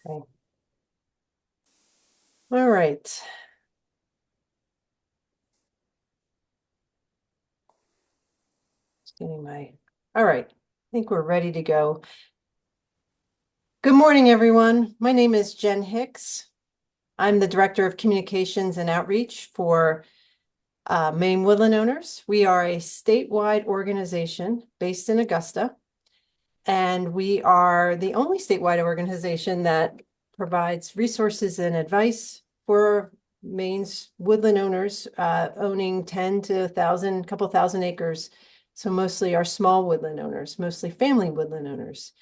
Okay. All right. Just getting all right. I think we're ready to go. Good morning, everyone. My name is Jen Hicks. I'm the Director of Communications and Outreach for Maine Woodland Owners. We are a statewide organization based in Augusta, and we are the only statewide organization that provides resources and advice for Maine's woodland owners owning 10 to 1,000, couple thousand acres. So mostly our small woodland owners, mostly family woodland owners.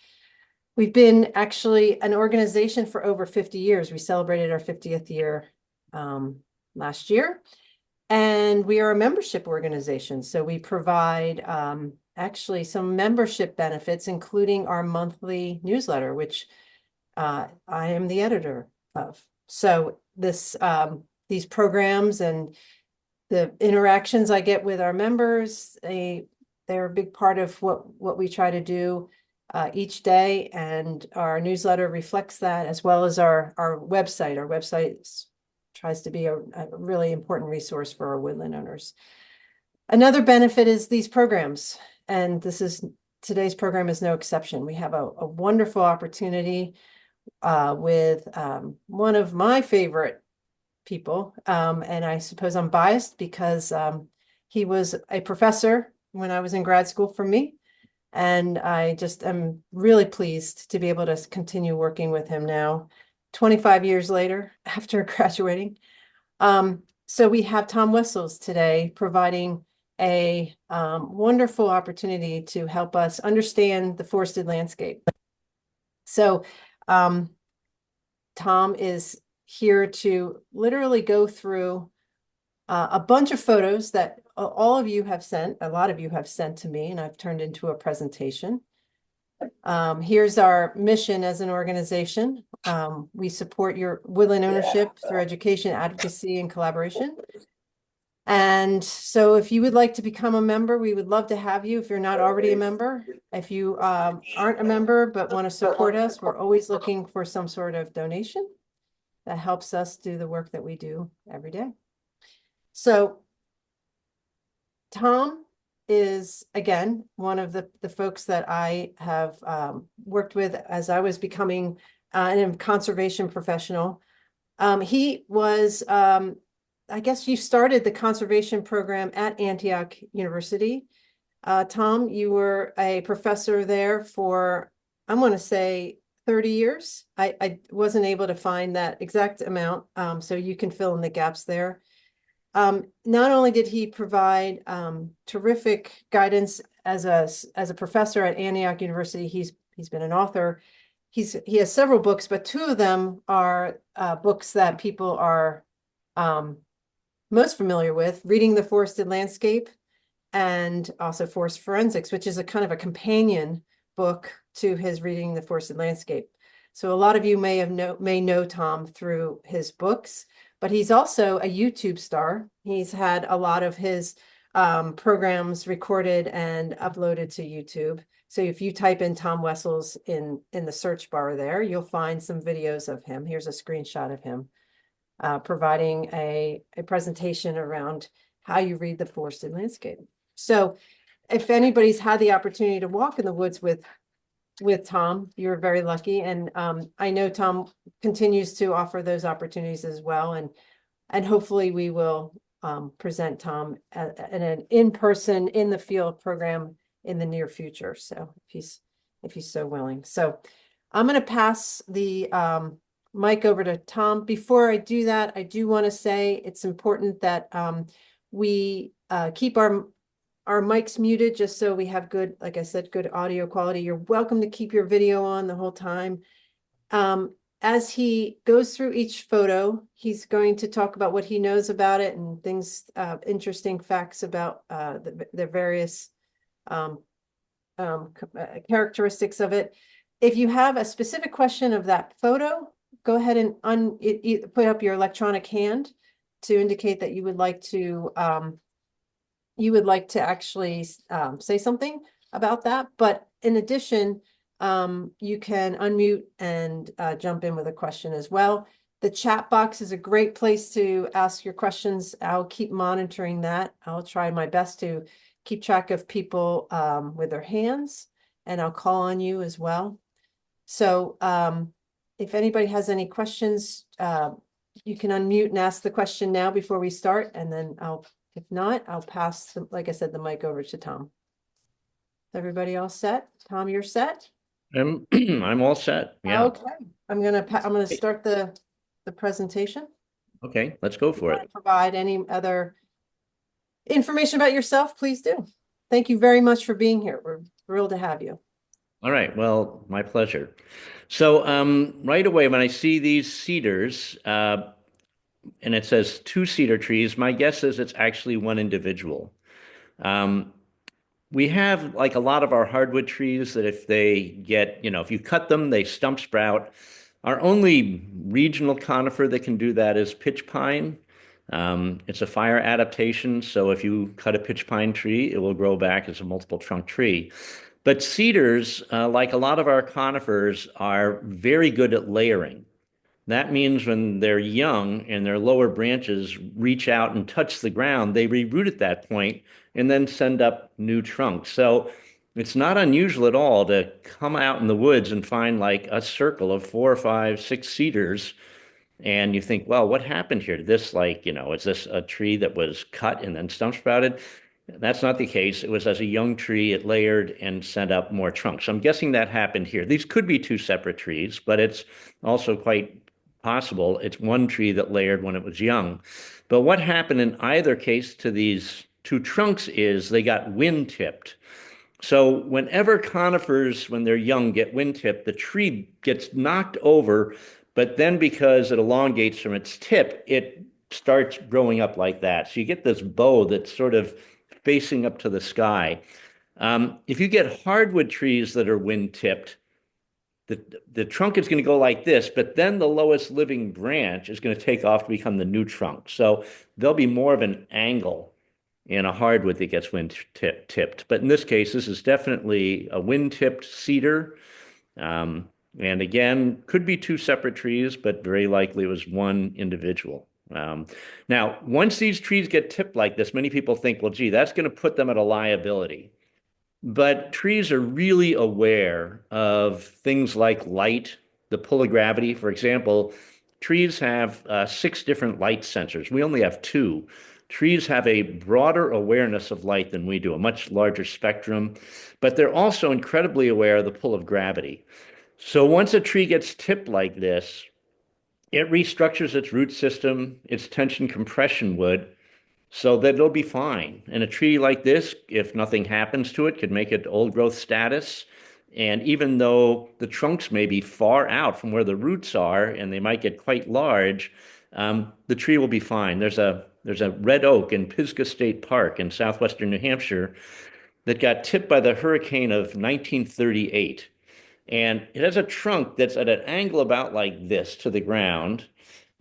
We've been actually an organization for over 50 years. We celebrated our 50th year last year. And we are a membership organization. So we provide actually some membership benefits, including our monthly newsletter, which I am the editor of. So these programs and the interactions I get with our members, they're a big part of what we try to do each day, and our newsletter reflects that, as well as our website. Our website tries to be a really important resource for our woodland owners. Another benefit is these programs, and today's program is no exception. We have a wonderful opportunity with one of my favorite people, and I suppose I'm biased because he was a professor when I was in grad school for me, and I just am really pleased to be able to continue working with him now, 25 years later after graduating. So we have Tom Wessels today providing a wonderful opportunity to help us understand the forested landscape. So Tom is here to literally go through a bunch of photos that all of you have sent, a lot of you have sent to me, and I've turned into a presentation. Here's our mission as an organization. We support your woodland ownership through education, advocacy, and collaboration. And so if you would like to become a member, we would love to have you if you're not already a member. If you aren't a member but want to support us, we're always looking for some sort of donation that helps us do the work that we do every day. So Tom is, again, one of the folks that I have worked with as I was becoming a conservation professional. He was, I guess you started the conservation program at Antioch University. Tom, you were a professor there for, I'm going to say 30 years. I wasn't able to find that exact amount, so you can fill in the gaps there. Not only did he provide terrific guidance as a professor at Antioch University, he's been an author. He has several books, but two of them are books that people are most familiar with: Reading the Forested Landscape and also Forest Forensics, which is a kind of a companion book to his Reading the Forested Landscape. So a lot of you may know Tom through his books, but he's also a YouTube star. He's had a lot of his programs recorded and uploaded to YouTube. So if you type in Tom Wessels in the search bar there, you'll find some videos of him. Here's a screenshot of him providing a presentation around how you read the forested landscape. So if anybody's had the opportunity to walk in the woods with Tom, you're very lucky. And I know Tom continues to offer those opportunities as well. And hopefully we will present Tom in an in-person, in the field program in the near future. So if he's so willing. So I'm going to pass the mic over to Tom. Before I do that, I do want to say it's important that we keep our mics muted, just so we have good, like I said, good audio quality. You're welcome to keep your video on the whole time. As he goes through each photo, he's going to talk about what he knows about it and things, interesting facts about the various characteristics of it. If you have a specific question of that photo, go ahead and put up your electronic hand to indicate that you would like to actually say something about that. But in addition, you can unmute and jump in with a question as well. The chat box is a great place to ask your questions. I'll keep monitoring that. I'll try my best to keep track of people with their hands, and I'll call on you as well. So if anybody has any questions, you can unmute and ask the question now before we start, and then if not, I'll pass, like I said, the mic over to Tom. Is everybody all set? Tom, you're set? I'm all set. Yeah. Okay, I'm gonna start the presentation. Okay, let's go If you for want to it. provide any other information about yourself, please do. Thank you very much for being here. We're thrilled to have you. All right. Well, my pleasure. So, right away, when I see these cedars, and it says two cedar trees, my guess is it's actually one individual. Um, we have like a lot of our hardwood trees that if they get, if you cut them, they stump sprout. Our only regional conifer that can do that is pitch pine. It's a fire adaptation, so if you cut a pitch pine tree, it will grow back as a multiple trunk tree. But cedars, like a lot of our conifers, are very good at layering. That means when they're young and their lower branches reach out and touch the ground, they reroot at that point and then send up new trunks. So it's not unusual at all to come out in the woods and find like a circle of four or five, six cedars. And you think, well, what happened here? Did this is this a tree that was cut and then stump sprouted? That's not the case. It was as a young tree, it layered and sent up more trunks. So I'm guessing that happened here. These could be two separate trees, but it's also quite possible it's one tree that layered when it was young. But what happened in either case to these two trunks is they got wind tipped. So whenever conifers, when they're young, get wind tipped, the tree gets knocked over, but then because it elongates from its tip, it starts growing up like that. So you get this bow that's sort of facing up to the sky. If you get hardwood trees that are wind tipped, the trunk is going to go like this, but then the lowest living branch is going to take off to become the new trunk. So there'll be more of an angle in a hardwood that gets wind tipped. But in this case, this is definitely a wind tipped cedar. Um, and again, could be two separate trees, but very likely it was one individual. Now, once these trees get tipped like this, many people think, well, gee, that's going to put them at a liability. But trees are really aware of things like light, the pull of gravity. For example, trees have six different light sensors. We only have two. Trees have a broader awareness of light than we do, a much larger spectrum, but they're also incredibly aware of the pull of gravity. So once a tree gets tipped like this, it restructures its root system, its tension compression would, so that it'll be fine. And a tree like this, if nothing happens to it, could make it old growth status. And even though the trunks may be far out from where the roots are, and they might get quite large, the tree will be fine. There's a red oak in Pisgah State Park in southwestern New Hampshire that got tipped by the hurricane of 1938. And it has a trunk that's at an angle about like this to the ground.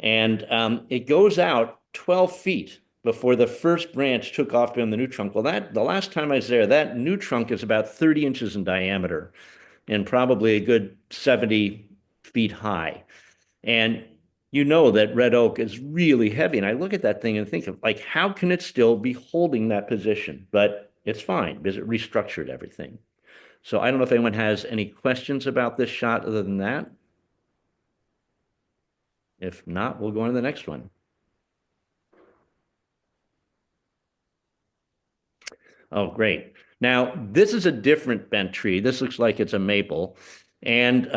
And it goes out 12 feet before the first branch took off beyond the new trunk. Well, the last time I was there, that new trunk is about 30 inches in diameter and probably a good 70 feet high. And you know that red oak is really heavy. And I look at that thing and think of like, how can it still be holding that position? But it's fine because it restructured everything. So I don't know if anyone has any questions about this shot other than that. If not, we'll go on to the next one. Oh, great. Now, this is a different bent tree. This looks like it's a maple. And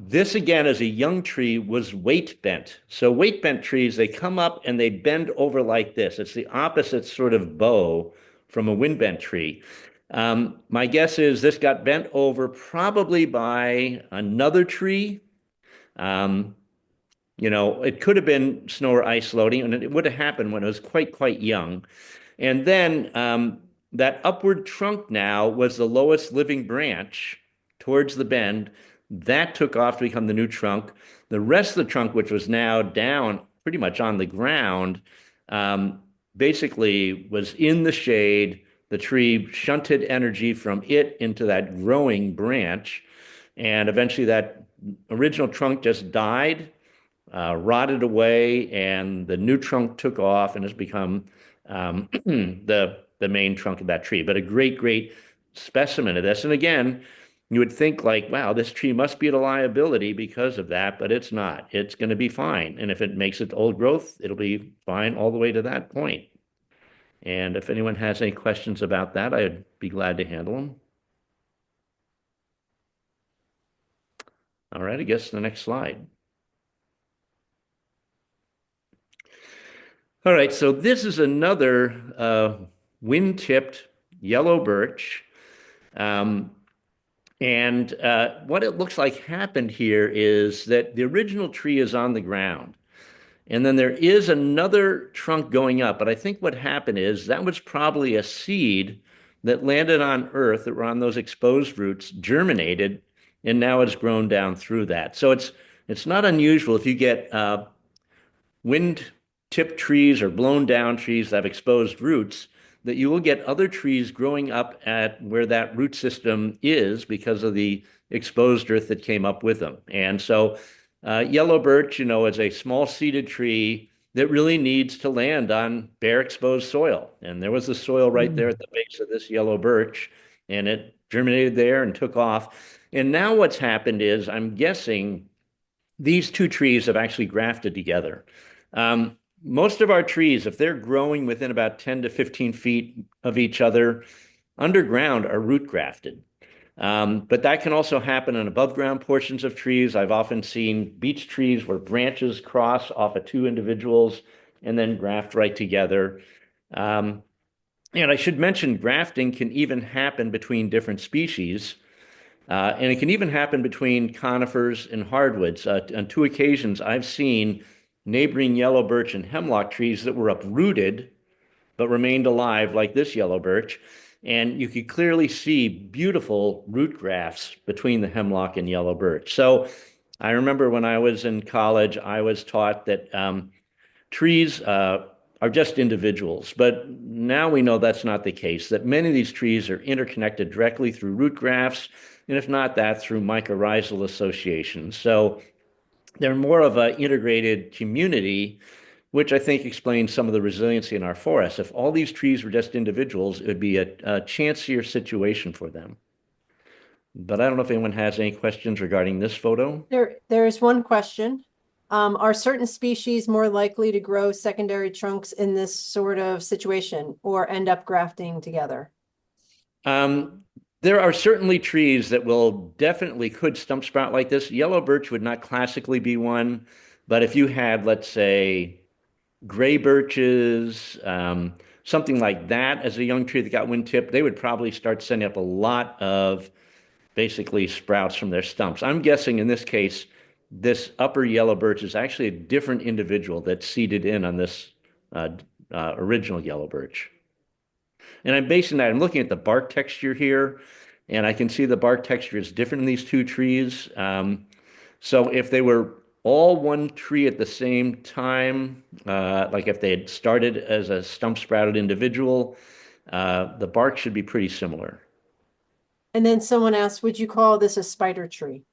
this, again, as a young tree, was weight bent. So weight bent trees, they come up and they bend over like this. It's the opposite sort of bow from a wind bent tree. My guess is this got bent over probably by another tree. Um, it could have been snow or ice loading, and it would have happened when it was quite young. And then that upward trunk now was the lowest living branch towards the bend. That took off to become the new trunk. The rest of the trunk, which was now down pretty much on the ground, um, basically was in the shade. The tree shunted energy from it into that growing branch. And eventually that original trunk just died, rotted away, and the new trunk took off and has become the main trunk of that tree. But a great, great specimen of this. And again, you would think like, wow, this tree must be a liability because of that, but it's not. It's going to be fine. And if it makes it old growth, it'll be fine all the way to that point. And if anyone has any questions about that, I'd be glad to handle them. All right, I guess the next slide. All right, so this is another wind-tipped yellow birch. Um, and what it looks like happened here is that the original tree is on the ground. And then there is another trunk going up. But I think what happened is that was probably a seed that landed on earth that were on those exposed roots, germinated, and now it's grown down through that. So it's not unusual if you get wind tipped trees or blown down trees that have exposed roots, that you will get other trees growing up at where that root system is because of the exposed earth that came up with them. And so yellow birch, is a small seeded tree that really needs to land on bare exposed soil. And there was the soil right there at the base of this yellow birch, and it germinated there and took off. And now what's happened is, I'm guessing these two trees have actually grafted together. Most of our trees, if they're growing within about 10 to 15 feet of each other, underground are root grafted. But that can also happen on above ground portions of trees. I've often seen beech trees where branches cross off of two individuals and then graft right together. Um, and I should mention grafting can even happen between different species. And it can even happen between conifers and hardwoods. On two occasions, I've seen neighboring yellow birch and hemlock trees that were uprooted but remained alive, like this yellow birch. And you could clearly see beautiful root grafts between the hemlock and yellow birch. So I remember when I was in college, I was taught that trees are just individuals, but now we know that's not the case, that many of these trees are interconnected directly through root grafts, and if not that, through mycorrhizal associations. So they're more of an integrated community, which I think explains some of the resiliency in our forests. If all these trees were just individuals, it would be a chancier situation for them. But I don't know if anyone has any questions regarding this photo. There's one question. Are certain species more likely to grow secondary trunks in this sort of situation or end up grafting together? Um, there are certainly trees that will definitely could stump sprout like this. Yellow birch would not classically be one, but if you had, let's say, gray birches, something like that as a young tree that got wind tipped, they would probably start sending up a lot of basically sprouts from their stumps. I'm guessing in this case, this upper yellow birch is actually a different individual that's seeded in on this uh, original yellow birch. And I'm basing that, I'm looking at the bark texture here, and I can see the bark texture is different in these two trees. So if they were all one tree at the same time, like if they had started as a stump sprouted individual, the bark should be pretty similar. And then someone asked, would you call this a spider tree?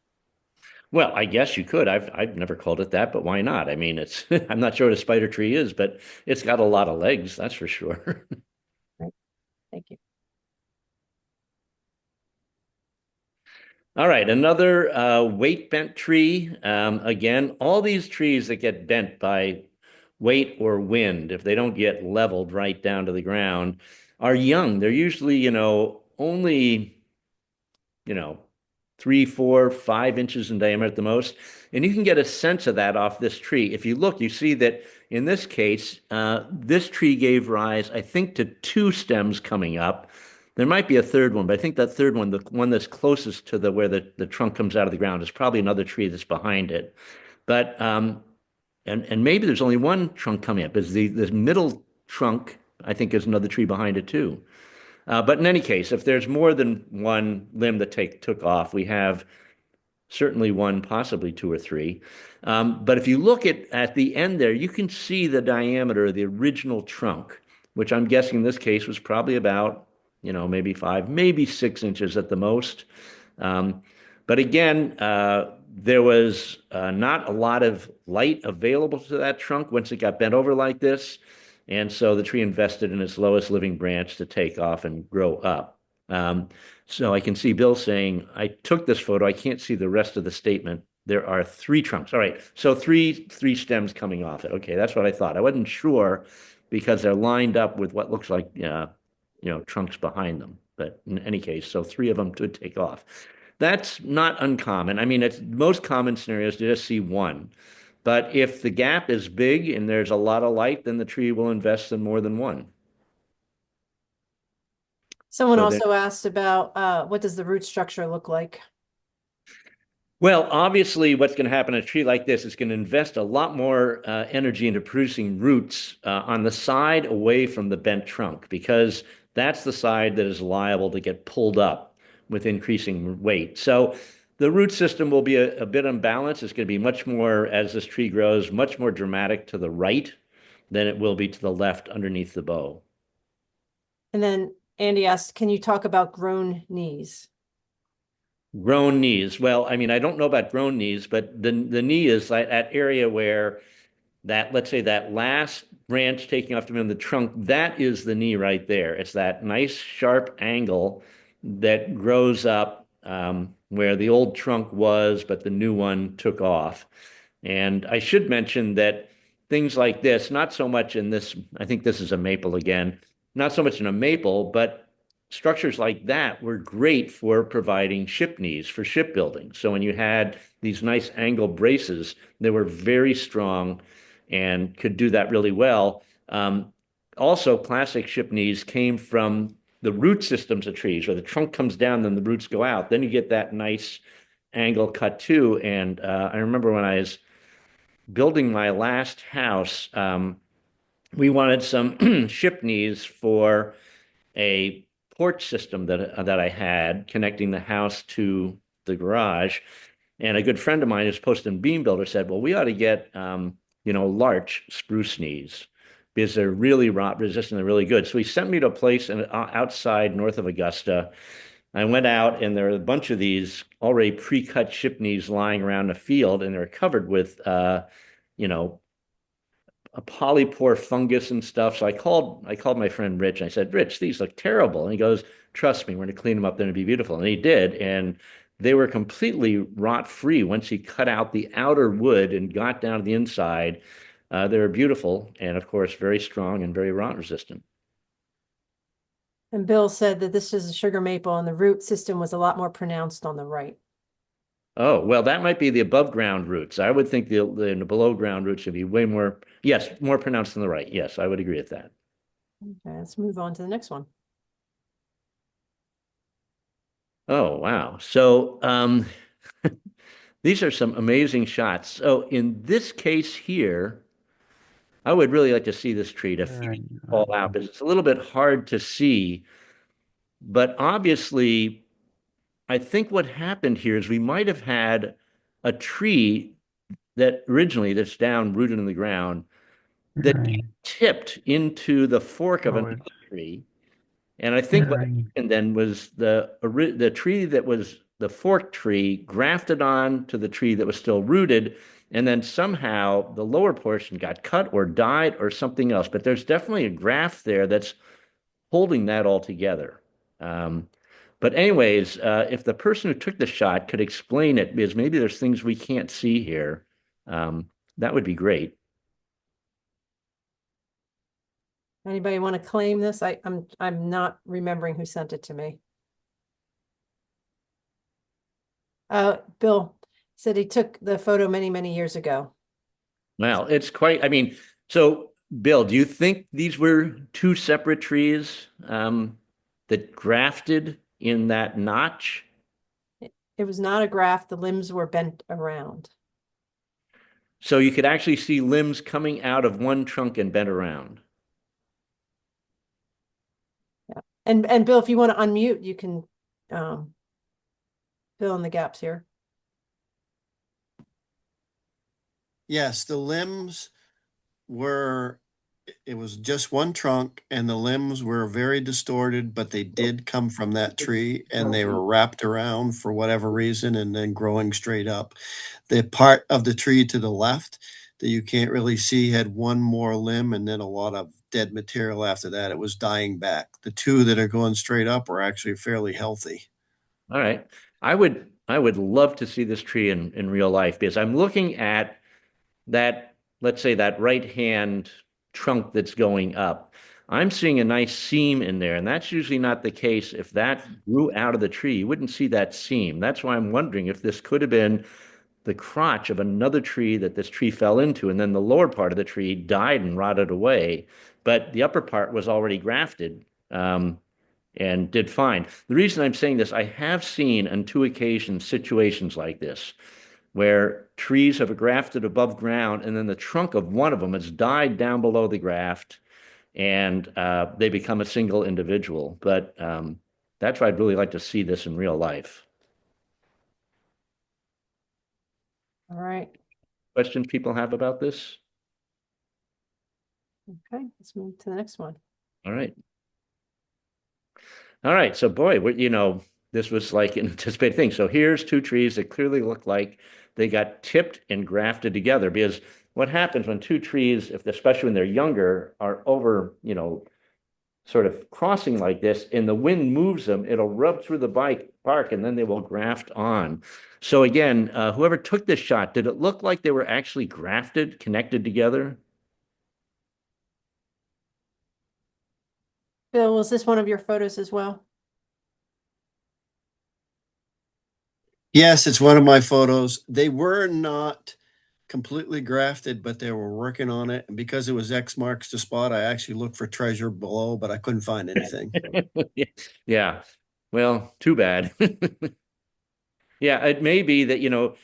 Well, I guess you could. I've never called it that, but why not? I mean, it's I'm not sure what a spider tree is, but it's got a lot of legs, that's for sure. Right. Thank you. All right, another weight bent tree. Again, all these trees that get bent by weight or wind, if they don't get leveled right down to the ground, are young. They're usually, only, you know, 3, 4, 5 inches in diameter at the most. And you can get a sense of that off this tree. If you look, you see that in this case, this tree gave rise, I think, to two stems coming up. There might be a third one, but I think that third one, the one that's closest to the where the trunk comes out of the ground, is probably another tree that's behind it. But and maybe there's only one trunk coming up. Is the middle trunk, I think, is another tree behind it too. But in any case, if there's more than one limb that took off, we have certainly one, possibly two or three. But if you look at the end there, you can see the diameter of the original trunk, which I'm guessing in this case was probably about, maybe 5, maybe 6 inches at the most. Um, But again, there was not a lot of light available to that trunk once it got bent over like this. And so the tree invested in its lowest living branch to take off and grow up. Um, so I can see Bill saying, I took this photo. I can't see the rest of the statement. There are three trunks. All right. So three stems coming off it. Okay, that's what I thought. I wasn't sure because they're lined up with what looks like trunks behind them. But in any case, so three of them could take off. That's not uncommon. I mean, it's most common scenarios to just see one. But if the gap is big and there's a lot of light, then the tree will invest in more than one. Someone So there. also asked about what does the root structure look like? Well, obviously, what's going to happen in a tree like this is going to invest a lot more energy into producing roots on the side away from the bent trunk because that's the side that is liable to get pulled up with increasing weight. So the root system will be a bit unbalanced. It's going to be much more, as this tree grows, much more dramatic to the right than it will be to the left underneath the bow. And then Andy asked, can you talk about grown knees? Grown knees. Well, I mean, I don't know about grown knees, but the knee is that area where that, let's say that last branch taking off from the trunk, that is the knee right there. It's that nice sharp angle that grows up where the old trunk was, but the new one took off. And I should mention that things like this, not so much in this, I think this is a maple again, not so much in a maple, but structures like that were great for providing ship knees for shipbuilding. So when you had these nice angle braces, they were very strong and could do that really well. Also, classic ship knees came from the root systems of trees, where the trunk comes down, then the roots go out. Then you get that nice angle cut too. And I remember when I was building my last house, we wanted some ship knees for a porch system that I had connecting the house to the garage. And a good friend of mine who's post and beam builder said, well, we ought to get, larch spruce knees because they're really rot resistant. They're really good. So he sent me to a place outside north of Augusta. I went out and there were a bunch of these already pre-cut ship knees lying around the field and they're covered with, you know, a polypore fungus and stuff. So I called my friend Rich and I said, Rich, these look terrible. And he goes, trust me, we're going to clean them up. They're going to be beautiful. And he did. And they were completely rot free once he cut out the outer wood and got down to the inside. They were beautiful and, of course, very strong and very rot resistant. And Bill said that this is a sugar maple and the root system was a lot more pronounced on the right. Oh, well, that might be the above ground roots. I would think the below ground roots should be way more, yes, more pronounced than the right. Yes, I would agree with that. Okay, let's move on to the next one. Oh, wow. So, these are some amazing shots. So in this case here, I would really like to see this tree to Right, fall right, out because it's a little bit hard to see. But obviously, I think what happened here is we might have had a tree that originally that's down rooted in the ground that right. tipped into the fork of Oh, another tree. And I think what right. happened then was the tree that was the forked tree grafted on to the tree that was still rooted, and then somehow the lower portion got cut or died or something else. But there's definitely a graft there that's holding that all together. Um, but anyways, if the person who took the shot could explain it, because maybe there's things we can't see here, that would be great. Anybody want to claim this? I'm not remembering who sent it to me. Bill said he took the photo many, many years ago. Well, it's quite, I mean, so Bill, do you think these were two separate trees that grafted in that notch? It was not a graft. The limbs were bent around. So you could actually see limbs coming out of one trunk and bent around. Yeah. And Bill, if you want to unmute, you can fill in the gaps here. Yes, the limbs were It was just one trunk, and the limbs were very distorted, but they did come from that tree, and they were wrapped around for whatever reason and then growing straight up. The part of the tree to the left that you can't really see had one more limb and then a lot of dead material after that. It was dying back. The two that are going straight up are actually fairly healthy. All right. I would love to see this tree in real life because I'm looking at that, let's say that right hand trunk that's going up. I'm seeing a nice seam in there, and that's usually not the case. If that grew out of the tree, you wouldn't see that seam. That's why I'm wondering if this could have been the crotch of another tree that this tree fell into, and then the lower part of the tree died and rotted away, but the upper part was already grafted. And did fine. The reason I'm saying this, I have seen on two occasions situations like this where trees have grafted above ground and then the trunk of one of them has died down below the graft and they become a single individual. But that's why I'd really like to see this in real life. All right. Questions people have about this? Okay, let's move to the next one. All right. All right. So, boy, this was like an anticipated thing. So here's two trees that clearly look like they got tipped and grafted together because what happens when two trees, if especially when they're younger, are over, sort of crossing like this, and the wind moves them, it'll rub through the bark, and then they will graft on. So again, whoever took this shot, did it look like they were actually grafted, connected together? Bill, was this one of your photos as well? Yes, it's one of my photos. They were not completely grafted, but they were working on it. And because it was X marks the spot, I actually looked for treasure below, but I couldn't find anything. Yeah. Well, too bad. Yeah, it may be that,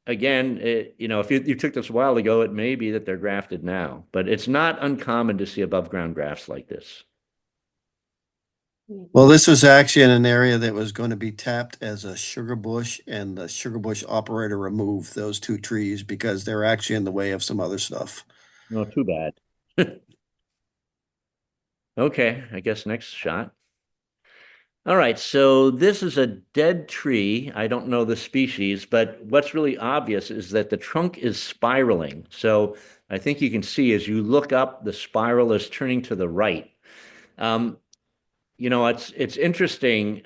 again, if you took this a while ago, it may be that they're grafted now, but it's not uncommon to see above ground grafts like this. Well, this was actually in an area that was going to be tapped as a sugar bush, and the sugar bush operator removed those two trees because they're actually in the way of some other stuff. No, too bad. Okay, I guess next shot. All right, so this is a dead tree. I don't know the species, but what's really obvious is that the trunk is spiraling. So I think you can see as you look up, the spiral is turning to the right. Um, it's interesting.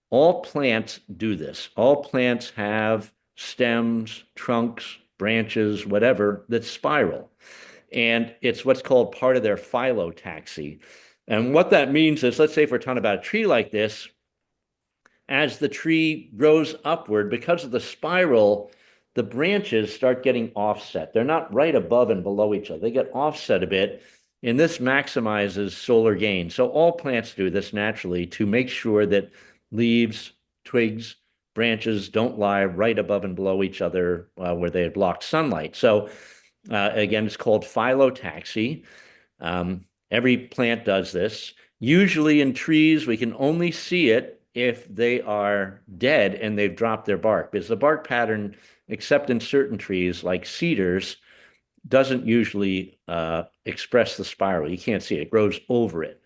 All plants do this. All plants have stems, trunks, branches, whatever that spiral, and it's what's called part of their phyllotaxy. And what that means is, let's say if we're talking about a tree like this, as the tree grows upward, because of the spiral, the branches start getting offset. They're not right above and below each other. They get offset a bit, and this maximizes solar gain. So all plants do this naturally to make sure that leaves, twigs, branches don't lie right above and below each other where they had blocked sunlight. So again, it's called phyllotaxy. Every plant does this. Usually in trees, we can only see it if they are dead and they've dropped their bark, because the bark pattern, except in certain trees like cedars, doesn't usually express the spiral. You can't see it. It grows over it.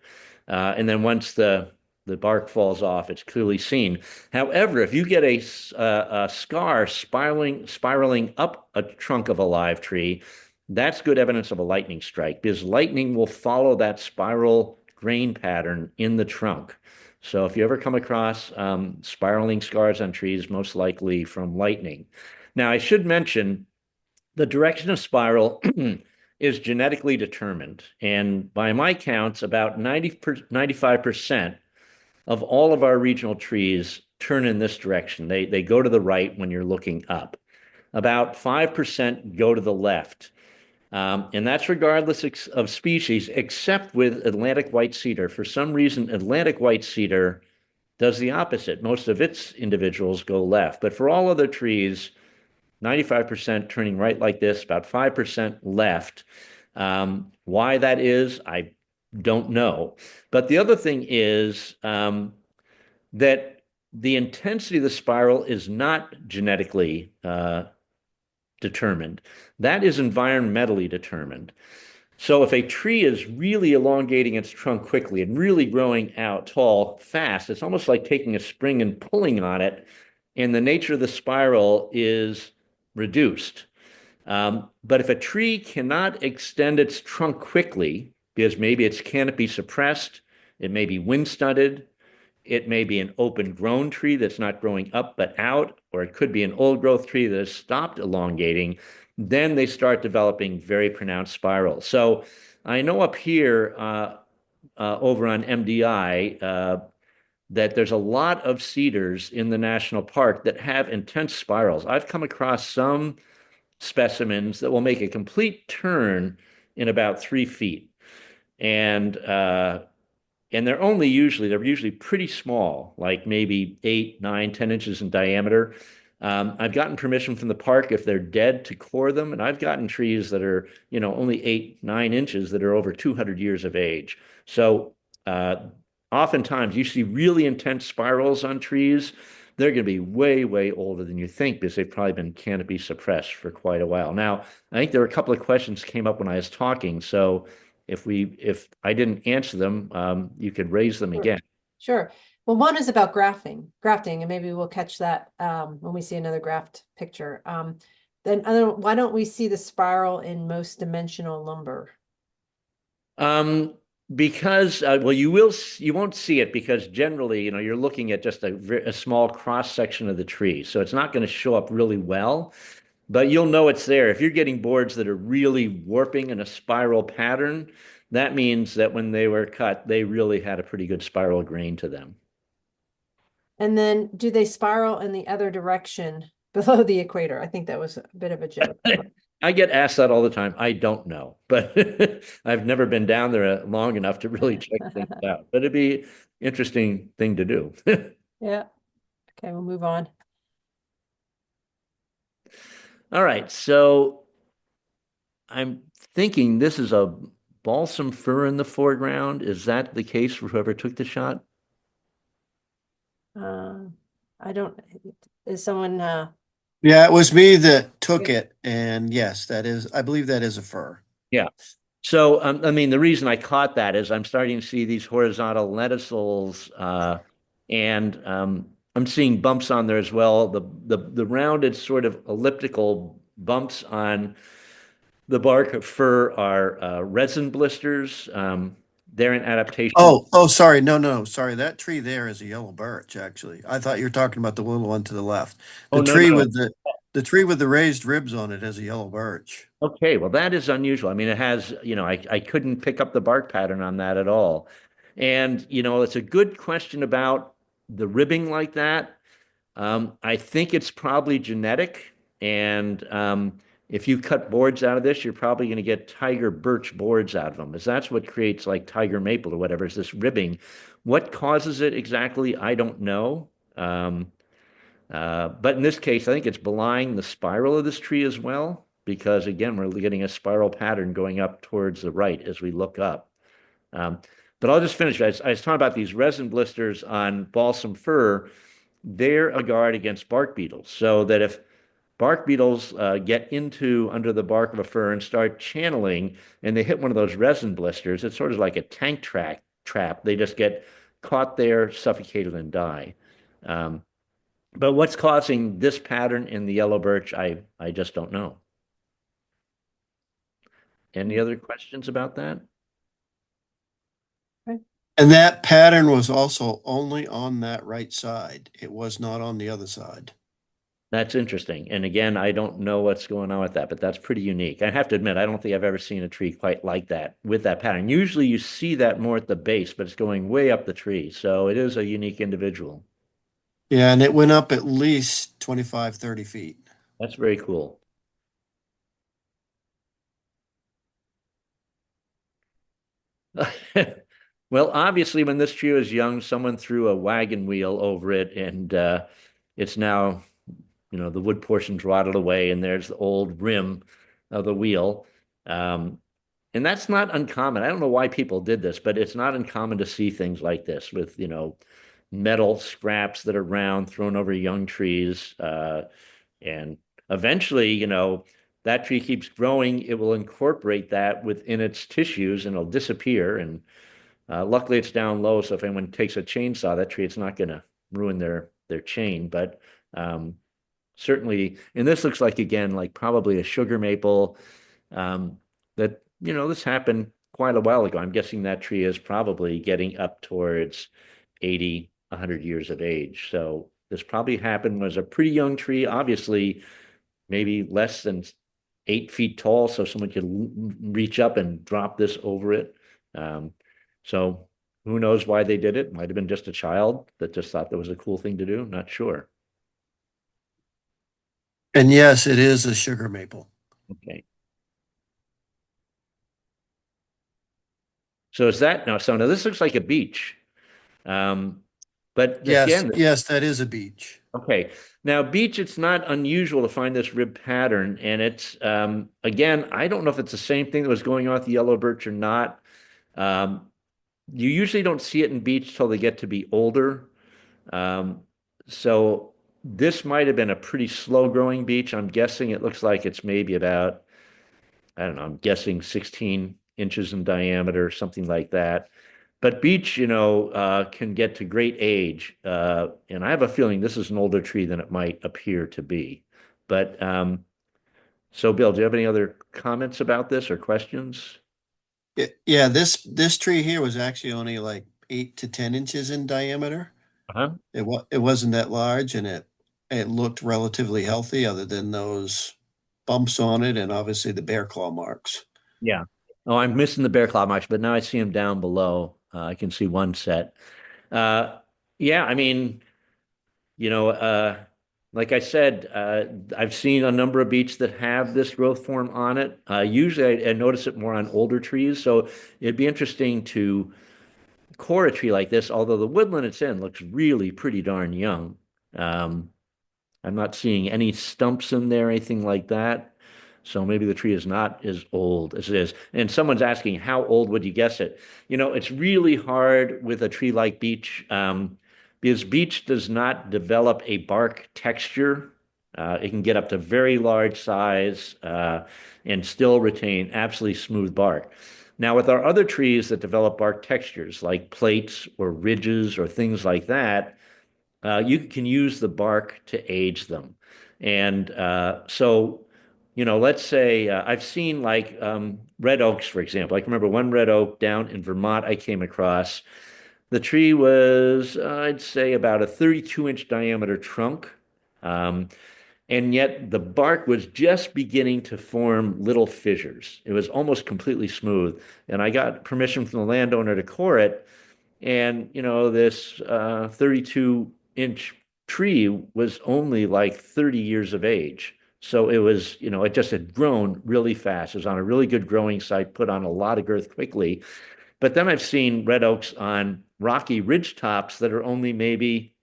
And then once the bark falls off, it's clearly seen. However, if you get a scar spiraling up a trunk of a live tree, that's good evidence of a lightning strike because lightning will follow that spiral grain pattern in the trunk. So if you ever come across spiraling scars on trees, most likely from lightning. Now, I should mention the direction of spiral is genetically determined. And by my counts, about 95% of all of our regional trees turn in this direction. They go to the right when you're looking up. About 5% go to the left. And that's regardless of species, except with Atlantic white cedar. For some reason, Atlantic white cedar does the opposite. Most of its individuals go left. But for all other trees, 95% turning right like this, about 5% left. Why that is, I don't know. But the other thing is that the intensity of the spiral is not genetically determined. That is environmentally determined. So if a tree is really elongating its trunk quickly and really growing out tall fast, it's almost like taking a spring and pulling on it, and the nature of the spiral is reduced. But if a tree cannot extend its trunk quickly, because maybe its canopy suppressed, it may be wind stunted, it may be an open grown tree that's not growing up but out, or it could be an old growth tree that has stopped elongating. Then they start developing very pronounced spirals. So I know up here over on MDI that there's a lot of cedars in the national park that have intense spirals. I've come across some specimens that will make a complete turn in about 3 feet. And they're usually pretty small, like maybe 8, 9, 10 inches in diameter. I've gotten permission from the park if they're dead to core them, and I've gotten trees that are, only 8, 9 inches that are over 200 years of age. So uh, oftentimes you see really intense spirals on trees. They're going to be way, way older than you think because they've probably been canopy suppressed for quite a while. Now, I think there were a couple of questions came up when I was talking, so if I didn't answer them, you could raise them Sure. again. Sure. Well, one is about grafting, and maybe we'll catch that when we see another graphed picture. Then why don't we see the spiral in most dimensional lumber? Um, because well, you won't see it because generally, you're looking at just a small cross section of the tree, so it's not going to show up really well. But you'll know it's there. If you're getting boards that are really warping in a spiral pattern, that means that when they were cut, they really had a pretty good spiral grain to them. And then do they spiral in the other direction below the equator? I think that was a bit of a joke. I get asked that all the time. I don't know, but I've never been down there long enough to really check things out. But it'd be interesting thing to do. Yeah. Okay, we'll move on. All right, so I'm thinking this is a balsam fir in the foreground. Is that the case for whoever took the shot? Uh, I don't, is someone, Yeah, it was me that took yeah. it, and yes, I believe that is a fur. Yeah. So, I mean, the reason I caught that is I'm starting to see these horizontal lenticels, and I'm seeing bumps on there as well. The rounded sort of elliptical bumps on the bark of fir are resin blisters. They're an adaptation. Sorry. No, sorry. That tree there is a yellow birch, actually. I thought you were talking about the little one to the left. Oh, The no, tree no. with the tree with the raised ribs on it has a yellow birch. Okay, well, that is unusual. I mean, it has, I couldn't pick up the bark pattern on that at all. And, it's a good question about the ribbing like that. I think it's probably genetic. And if you cut boards out of this, you're probably going to get tiger birch boards out of them, as that's what creates like tiger maple or whatever is this ribbing. What causes it exactly? I don't know. But in this case, I think it's belying the spiral of this tree as well, because again, we're getting a spiral pattern going up towards the right as we look up. Um, but I'll just finish. I was talking about these resin blisters on balsam fir. They're a guard against bark beetles, so that if bark beetles get into under the bark of a fir and start channeling, and they hit one of those resin blisters, it's sort of like a tank trap. They just get caught there, suffocated, and die. Um, but what's causing this pattern in the yellow birch, I just don't know. Any other questions about that? Okay. And that pattern was also only on that right side. It was not on the other side. That's interesting. And again, I don't know what's going on with that, but that's pretty unique. I have to admit, I don't think I've ever seen a tree quite like that with that pattern. Usually you see that more at the base, but it's going way up the tree. So it is a unique individual. Yeah, and it went up at least 25, 30 feet. That's very cool. Well, obviously, when this tree was young, someone threw a wagon wheel over it, and it's now, the wood portion's rotted away, and there's the old rim of the wheel. Um, and that's not uncommon. I don't know why people did this, but it's not uncommon to see things like this with, metal scraps that are round thrown over young trees. And eventually, that tree keeps growing, it will incorporate that within its tissues and it'll disappear. And luckily, it's down low, so if anyone takes a chainsaw that tree, it's not going to ruin their chain. But certainly, and this looks like again, like probably a sugar maple. That this happened quite a while ago. I'm guessing that tree is probably getting up towards 80, 100 years of age. So this probably happened was a pretty young tree, obviously maybe less than 8 feet tall, so someone could reach up and drop this over it. Um, so who knows why they did it? Might have been just a child that just thought that was a cool thing to do. Not sure. And yes, it is a sugar maple. Okay. So is that now? So now this looks like a beach. Um, but Yes, again, yes, that is a beech. okay. Now, beach, it's not unusual to find this rib pattern. And it's, again, I don't know if it's the same thing that was going on with the yellow birch or not. Um, you usually don't see it in beech till they get to be older. Um, so this might have been a pretty slow growing beech. I'm guessing it looks like it's maybe about, I don't know, I'm guessing 16 inches in diameter, something like that. But beech, can get to great age. And I have a feeling this is an older tree than it might appear to be. But so, Bill, do you have any other comments about this or questions? Yeah, this tree here was actually only like 8 to 10 inches in diameter. Uh-huh. It wasn't that large, and it looked relatively healthy, other than those bumps on it, and obviously the bear claw marks. Yeah. Oh, I'm missing the bear claw marks, but now I see them down below. I can see one set. Uh, yeah, I mean, you know, uh, like I said, I've seen a number of beets that have this growth form on it. Usually I notice it more on older trees. So it'd be interesting to core a tree like this, although the woodland it's in looks really pretty darn young. Um, I'm not seeing any stumps in there, anything like that. So maybe the tree is not as old as it is. And someone's asking, how old would you guess it? It's really hard with a tree like beech, because beech does not develop a bark texture. It can get up to very large size and still retain absolutely smooth bark. Now, with our other trees that develop bark textures, like plates or ridges or things like that, you can use the bark to age them. And let's say I've seen like red oaks, for example. I can remember one red oak down in Vermont I came across. The tree was, I'd say, about a 32-inch diameter trunk. Um, and yet the bark was just beginning to form little fissures. It was almost completely smooth. And I got permission from the landowner to core it. And, this 32-inch tree was only like 30 years of age. So it was, it just had grown really fast. It was on a really good growing site, put on a lot of girth quickly. But then I've seen red oaks on rocky ridge tops that are only maybe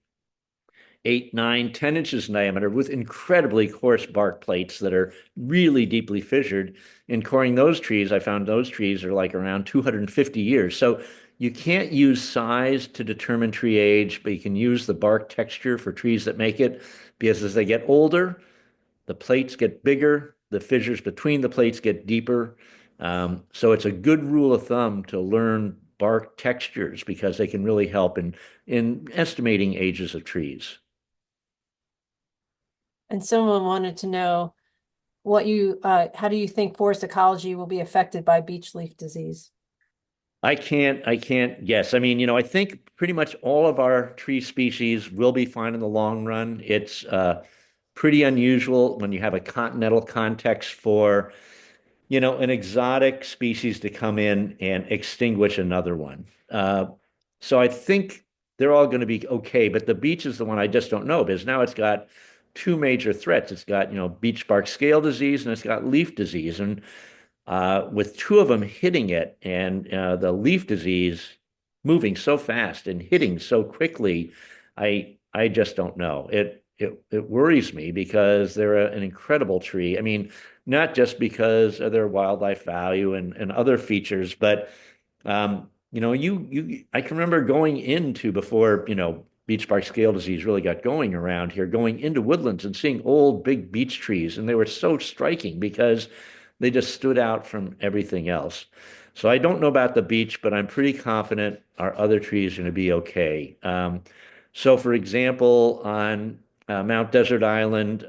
8, 9, 10 inches in diameter with incredibly coarse bark plates that are really deeply fissured. In coring those trees, I found those trees are like around 250 years. So you can't use size to determine tree age, but you can use the bark texture for trees that make it, because as they get older, the plates get bigger, the fissures between the plates get deeper. So it's a good rule of thumb to learn bark textures because they can really help in estimating ages of trees. And someone wanted to know how do you think forest ecology will be affected by beech leaf disease? I can't guess. I mean, I think pretty much all of our tree species will be fine in the long run. It's pretty unusual when you have a continental context for, an exotic species to come in and extinguish another one. So I think they're all going to be okay, but the beech is the one I just don't know because now it's got two major threats. It's got, beech bark scale disease and it's got leaf disease. And with two of them hitting it and the leaf disease moving so fast and hitting so quickly, I just don't know. It worries me because they're an incredible tree. I mean, not just because of their wildlife value and other features, but I can remember going into before, beech bark scale disease really got going around here, going into woodlands and seeing old big beech trees. And they were so striking because they just stood out from everything else. So I don't know about the beech, but I'm pretty confident our other trees are going to be okay. So for example, on Mount Desert Island,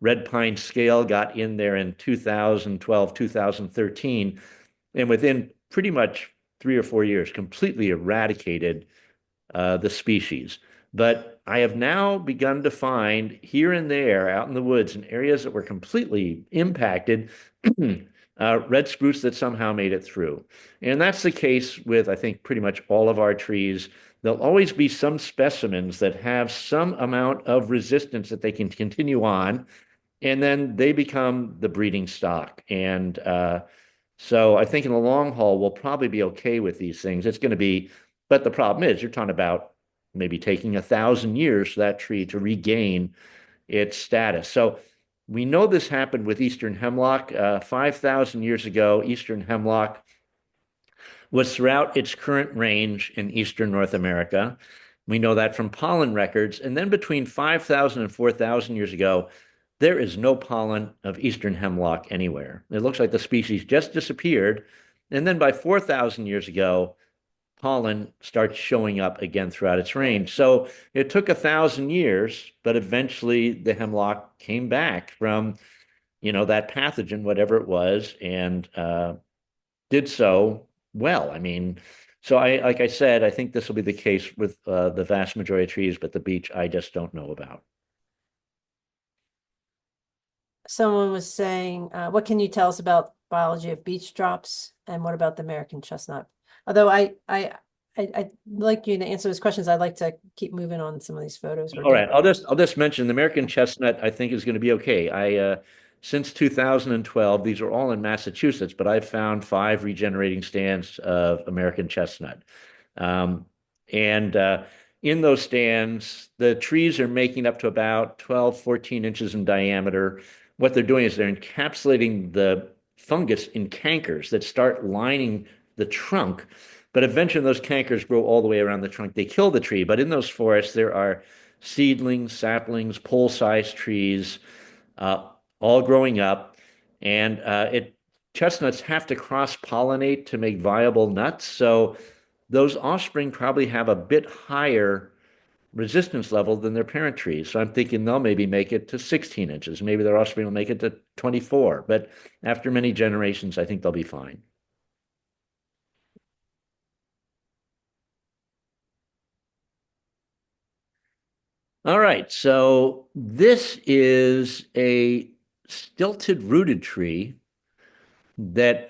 red pine scale got in there in 2012, 2013, and within pretty much 3 or 4 years, completely eradicated the species. But I have now begun to find here and there out in the woods in areas that were completely impacted, red spruce that somehow made it through. And that's the case with, I think, pretty much all of our trees. There'll always be some specimens that have some amount of resistance that they can continue on, and then they become the breeding stock. And so I think in the long haul, we'll probably be okay with these things. It's going to be, but the problem is you're talking about maybe taking 1,000 years for that tree to regain its status. So we know this happened with eastern hemlock. 5,000 years ago, eastern hemlock was throughout its current range in eastern North America. We know that from pollen records. And then between 5,000 and 4,000 years ago, there is no pollen of eastern hemlock anywhere. It looks like the species just disappeared. And then by 4,000 years ago, pollen starts showing up again throughout its range. So it took 1,000 years, but eventually the hemlock came back from, that pathogen, whatever it was, and did so well. I mean, so like I said, I think this will be the case with the vast majority of trees, but the beech I just don't know about. Someone was saying, what can you tell us about biology of beech drops? And what about the American chestnut? Although I'd like you to answer those questions. I'd like to keep moving on some of these photos. All right, I'll just mention the American chestnut. I think is going to be okay. Since 2012, these are all in Massachusetts, but I've found 5 regenerating stands of American chestnut, and in those stands, the trees are making up to about 12, 14 inches in diameter. What they're doing is they're encapsulating the fungus in cankers that start lining the trunk, but eventually those cankers grow all the way around the trunk. They kill the tree, but in those forests, there are seedlings, saplings, pole-sized trees, uh, all growing up. And chestnuts have to cross-pollinate to make viable nuts. So those offspring probably have a bit higher resistance level than their parent trees. So I'm thinking they'll maybe make it to 16 inches. Maybe their offspring will make it to 24. But after many generations, I think they'll be fine. All right, so this is a stilted rooted tree that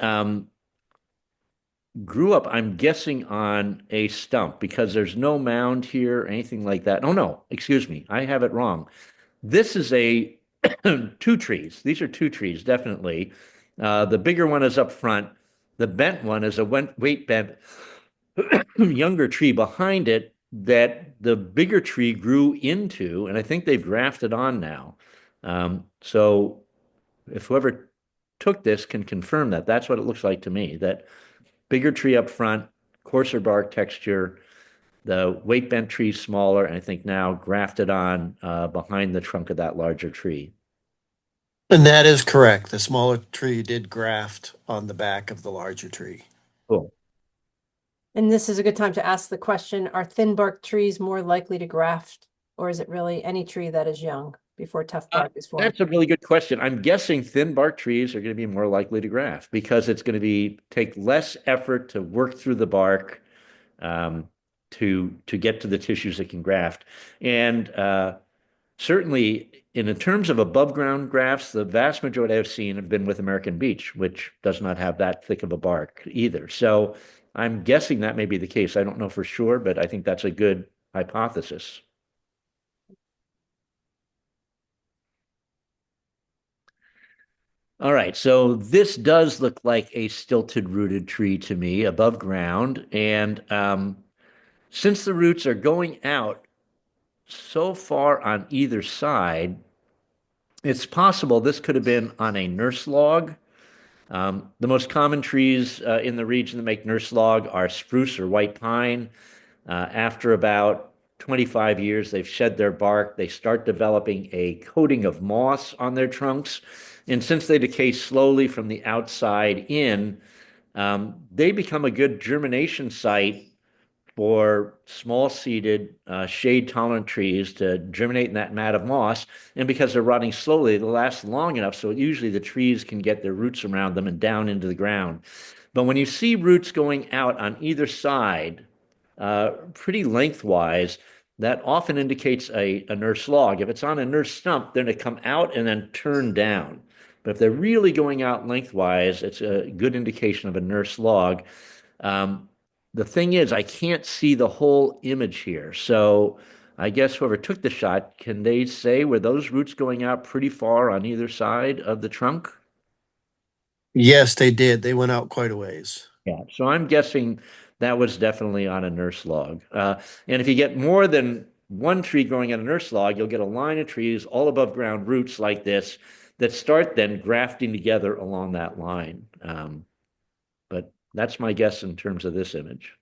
grew up, I'm guessing, on a stump because there's no mound here or anything like that. Oh, no, excuse me, I have it wrong. This is a two trees. These are two trees, definitely. The bigger one is up front. The bent one is a weight bent younger tree behind it that the bigger tree grew into, and I think they've grafted on now. So if whoever took this can confirm that, that's what it looks like to me. That bigger tree up front, coarser bark texture, the weight bent tree smaller, and I think now grafted on behind the trunk of that larger tree. And that is correct. The smaller tree did graft on the back of the larger tree. Cool. And this is a good time to ask the question, are thin bark trees more likely to graft, or is it really any tree that is young before tough bark is formed? That's a really good question. I'm guessing thin bark trees are going to be more likely to graft because it's going to take less effort to work through the bark um, to get to the tissues that can graft. And certainly, in terms of above ground grafts, the vast majority I've seen have been with American beech, which does not have that thick of a bark either. So I'm guessing that may be the case. I don't know for sure, but I think that's a good hypothesis. All right, so this does look like a stilted rooted tree to me above ground. And since the roots are going out so far on either side, it's possible this could have been on a nurse log. The most common trees in the region that make nurse log are spruce or white pine. After about 25 years, they've shed their bark. They start developing a coating of moss on their trunks. And since they decay slowly from the outside in, they become a good germination site for small seeded, shade tolerant trees to germinate in that mat of moss. And because they're rotting slowly, they'll last long enough. So usually the trees can get their roots around them and down into the ground. But when you see roots going out on either side, pretty lengthwise, that often indicates a nurse log. If it's on a nurse stump, then they come out and then turn down. But if they're really going out lengthwise, it's a good indication of a nurse log. Um, the thing is, I can't see the whole image here. So I guess whoever took the shot, can they say were those roots going out pretty far on either side of the trunk? Yes, they did. They went out quite a ways. Yeah, so I'm guessing that was definitely on a nurse log. And if you get more than one tree growing on a nurse log, you'll get a line of trees, all above ground roots like this, that start then grafting together along that line. But that's my guess in terms of this image.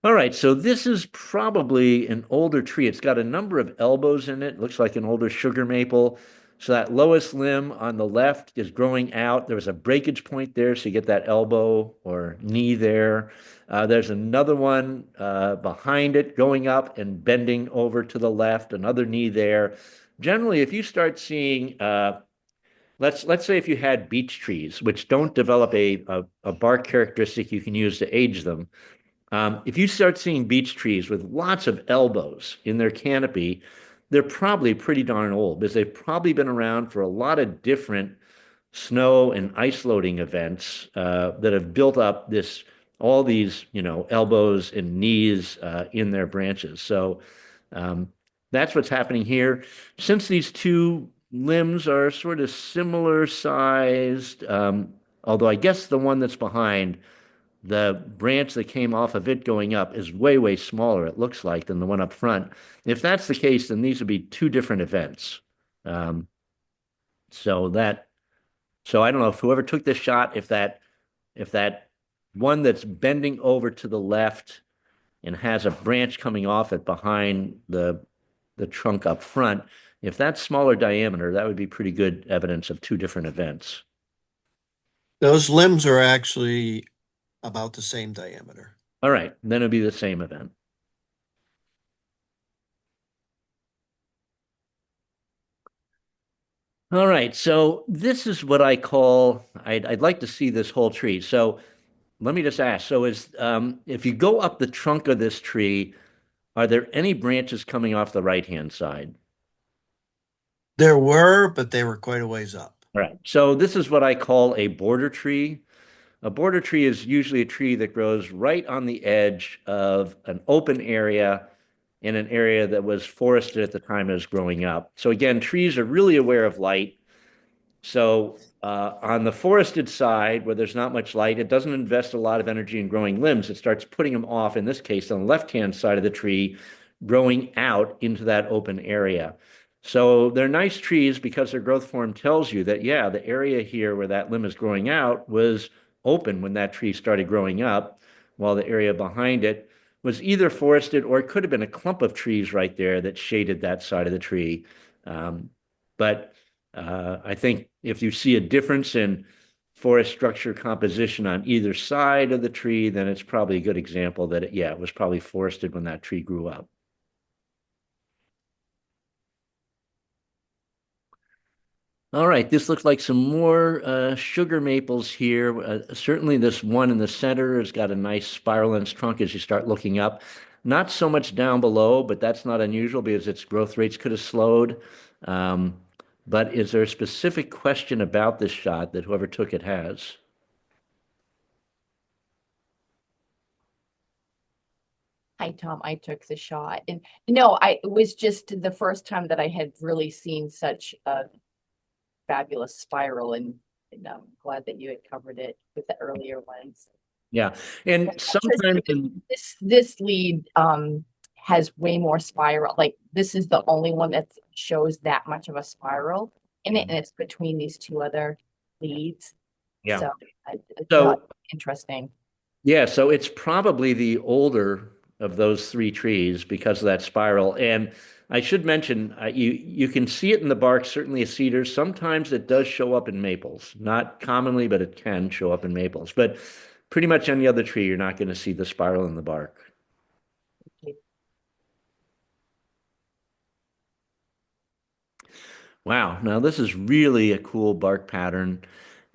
All right, so this is probably an older tree. It's got a number of elbows in it. Looks like an older sugar maple. So that lowest limb on the left is growing out. There was a breakage point there, so you get that elbow or knee there. There's another one behind it going up and bending over to the left, another knee there. Generally, if you start seeing let's say if you had beech trees, which don't develop a bark characteristic you can use to age them, if you start seeing beech trees with lots of elbows in their canopy, they're probably pretty darn old because they've probably been around for a lot of different snow and ice loading events that have built up all these, elbows and knees in their branches. So um, that's what's happening here. Since these two limbs are sort of similar sized, although I guess the one that's behind the branch that came off of it going up is way, way smaller, it looks like, than the one up front. If that's the case, then these would be two different events. Um, so that, so I don't know if whoever took this shot, if that one that's bending over to the left and has a branch coming off it behind the trunk up front, if that's smaller diameter, that would be pretty good evidence of two different events. Those limbs are actually about the same diameter. All right, then it'd be the same event. All right, so this is what I call, I'd like to see this whole tree. So let me just ask, so if you go up the trunk of this tree, are there any branches coming off the right-hand side? There were, but they were quite a ways up. All right, so this is what I call a border tree. A border tree is usually a tree that grows right on the edge of an open area in an area that was forested at the time it was growing up. So again, trees are really aware of light. So on the forested side, where there's not much light, it doesn't invest a lot of energy in growing limbs. It starts putting them off, in this case, on the left-hand side of the tree, growing out into that open area. So they're nice trees because their growth form tells you that, yeah, the area here where that limb is growing out was open when that tree started growing up, while the area behind it was either forested or it could have been a clump of trees right there that shaded that side of the tree. But I think if you see a difference in forest structure composition on either side of the tree, then it's probably a good example that it was probably forested when that tree grew up. All right, this looks like some more sugar maples here. Certainly this one in the center has got a nice spiral in its trunk as you start looking up. Not so much down below, but that's not unusual because its growth rates could have slowed. Um, but is there a specific question about this shot that whoever took it has? Hi, Tom. I took the shot. And no, it was just the first time that I had really seen such a fabulous spiral, and I'm glad that you had covered it with the earlier ones. Yeah, and sometimes This lead has way more spiral. Like this is the only one that shows that much of a spiral in it, and it's between these two other leads. Yeah. So I thought So, interesting. yeah, so it's probably the older of those three trees because of that spiral. And I should mention, you can see it in the bark, certainly a cedar. Sometimes it does show up in maples, not commonly, but it can show up in maples. But pretty much any other tree, you're not going to see the spiral in the bark. Wow, now this is really a cool bark pattern,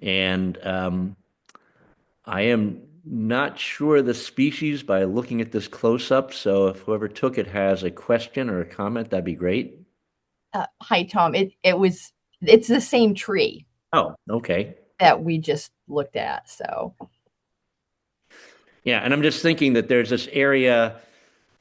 and I am not sure the species by looking at this close up. So if whoever took it has a question or a comment, that'd be great. Hi, Tom. It's the same tree Oh, okay. that we just looked at. So Yeah, and I'm just thinking that there's this area,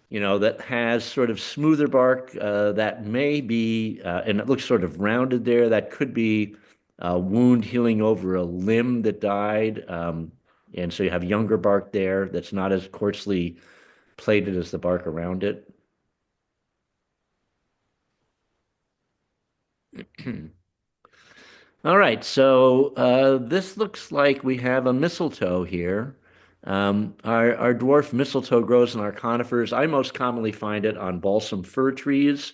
that has sort of smoother bark that may be, and it looks sort of rounded there. That could be a wound healing over a limb that died. And so you have younger bark there that's not as coarsely plated as the bark around it. All right, so this looks like we have a mistletoe here. Our dwarf mistletoe grows in our conifers. I most commonly find it on balsam fir trees,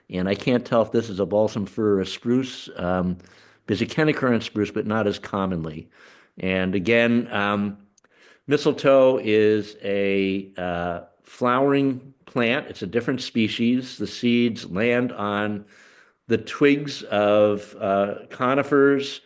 and I can't tell if this is a balsam fir or a spruce, because it can occur in spruce, but not as commonly. And again, mistletoe is a flowering plant. It's a different species. The seeds land on the twigs of conifers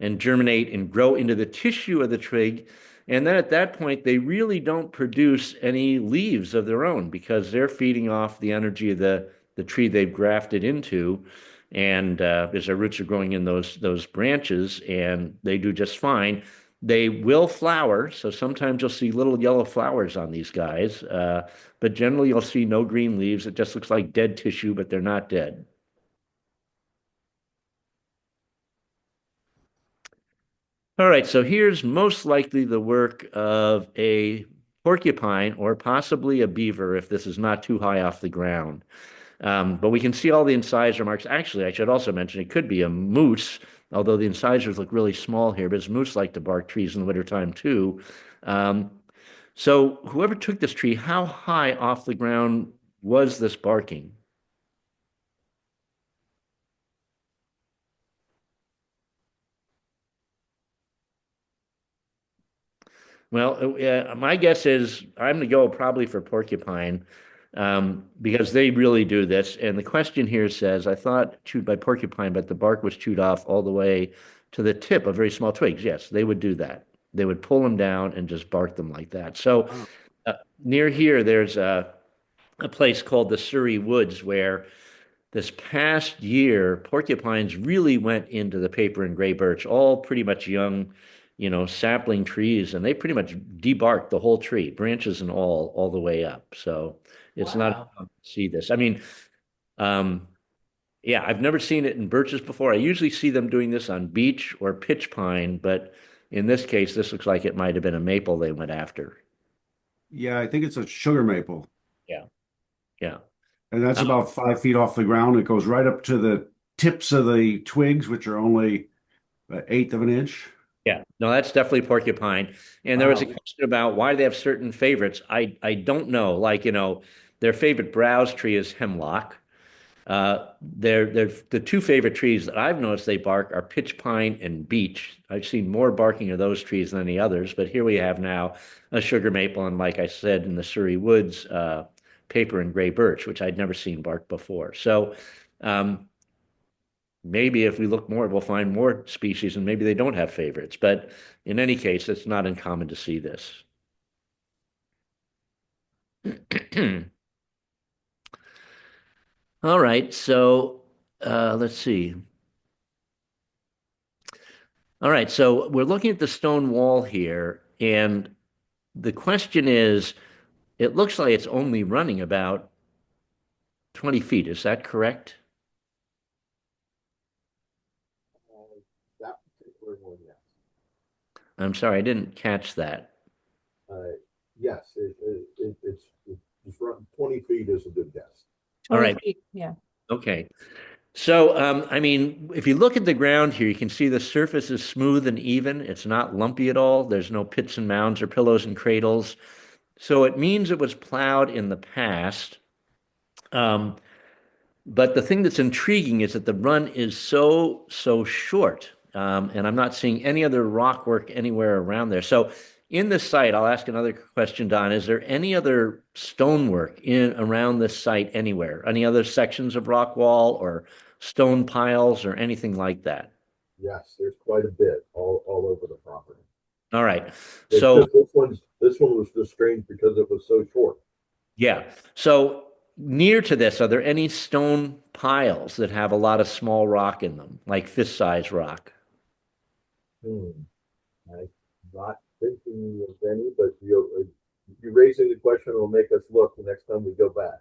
and germinate and grow into the tissue of the twig. And then at that point, they really don't produce any leaves of their own because they're feeding off the energy of the tree they've grafted into. And as their roots are growing in those branches, and they do just fine. They will flower, so sometimes you'll see little yellow flowers on these guys, but generally you'll see no green leaves. It just looks like dead tissue, but they're not dead. All right, so here's most likely the work of a porcupine or possibly a beaver if this is not too high off the ground. But we can see all the incisor marks. Actually, I should also mention it could be a moose, although the incisors look really small here, but moose like to bark trees in the wintertime too. Um, so whoever took this tree, how high off the ground was this barking? Well, my guess is I'm going to go probably for porcupine because they really do this. And the question here says, I thought chewed by porcupine, but the bark was chewed off all the way to the tip of very small twigs. Yes, they would do that. They would pull them down and just bark them like that. So Wow. near here, there's a place called the Surrey Woods where this past year, porcupines really went into the paper and gray birch, all pretty much young, sapling trees, and they pretty much debarked the whole tree, branches and all the way up. So it's not Wow. uncommon to see this. I mean, um, yeah, I've never seen it in birches before. I usually see them doing this on beech or pitch pine, but in this case, this looks like it might have been a maple they went after. Yeah, I think it's a sugar maple, Yeah, yeah. and that's about 5 feet off the ground. It goes right up to the tips of the twigs, which are only an eighth of an inch. Yeah, no, that's definitely porcupine. And there was a Wow. question about why they have certain favorites. I don't know. Like, their favorite browse tree is hemlock. They're the two favorite trees that I've noticed they bark are pitch pine and beech. I've seen more barking of those trees than any others, but here we have now a sugar maple and, like I said, in the Surrey Woods, paper and gray birch, which I'd never seen bark before. So, um, maybe if we look more, we'll find more species and maybe they don't have favorites. But in any case, it's not uncommon to see this. All right, so let's see. All right, so we're looking at the stone wall here, and the question is, it looks like it's only running about 20 feet. Is that correct? That particular one, yes. I'm sorry, I didn't catch that. Yes, it's run 20 feet is a good guess. All 20 right, feet, yeah. okay. So, I mean, if you look at the ground here, you can see the surface is smooth and even. It's not lumpy at all. There's no pits and mounds or pillows and cradles. So it means it was plowed in the past. Um, but the thing that's intriguing is that the run is so short. And I'm not seeing any other rock work anywhere around there. So in this site, I'll ask another question, Don. Is there any other stonework in around this site anywhere? Any other sections of rock wall or stone piles or anything like that? Yes, there's quite a bit all over the property. All right. It's So just this one was just strange because it was so short. yeah. So near to this, are there any stone piles that have a lot of small rock in them, like fist-sized rock? Hmm. I'm not thinking of any, but you raising the question will make us look the next time we go back.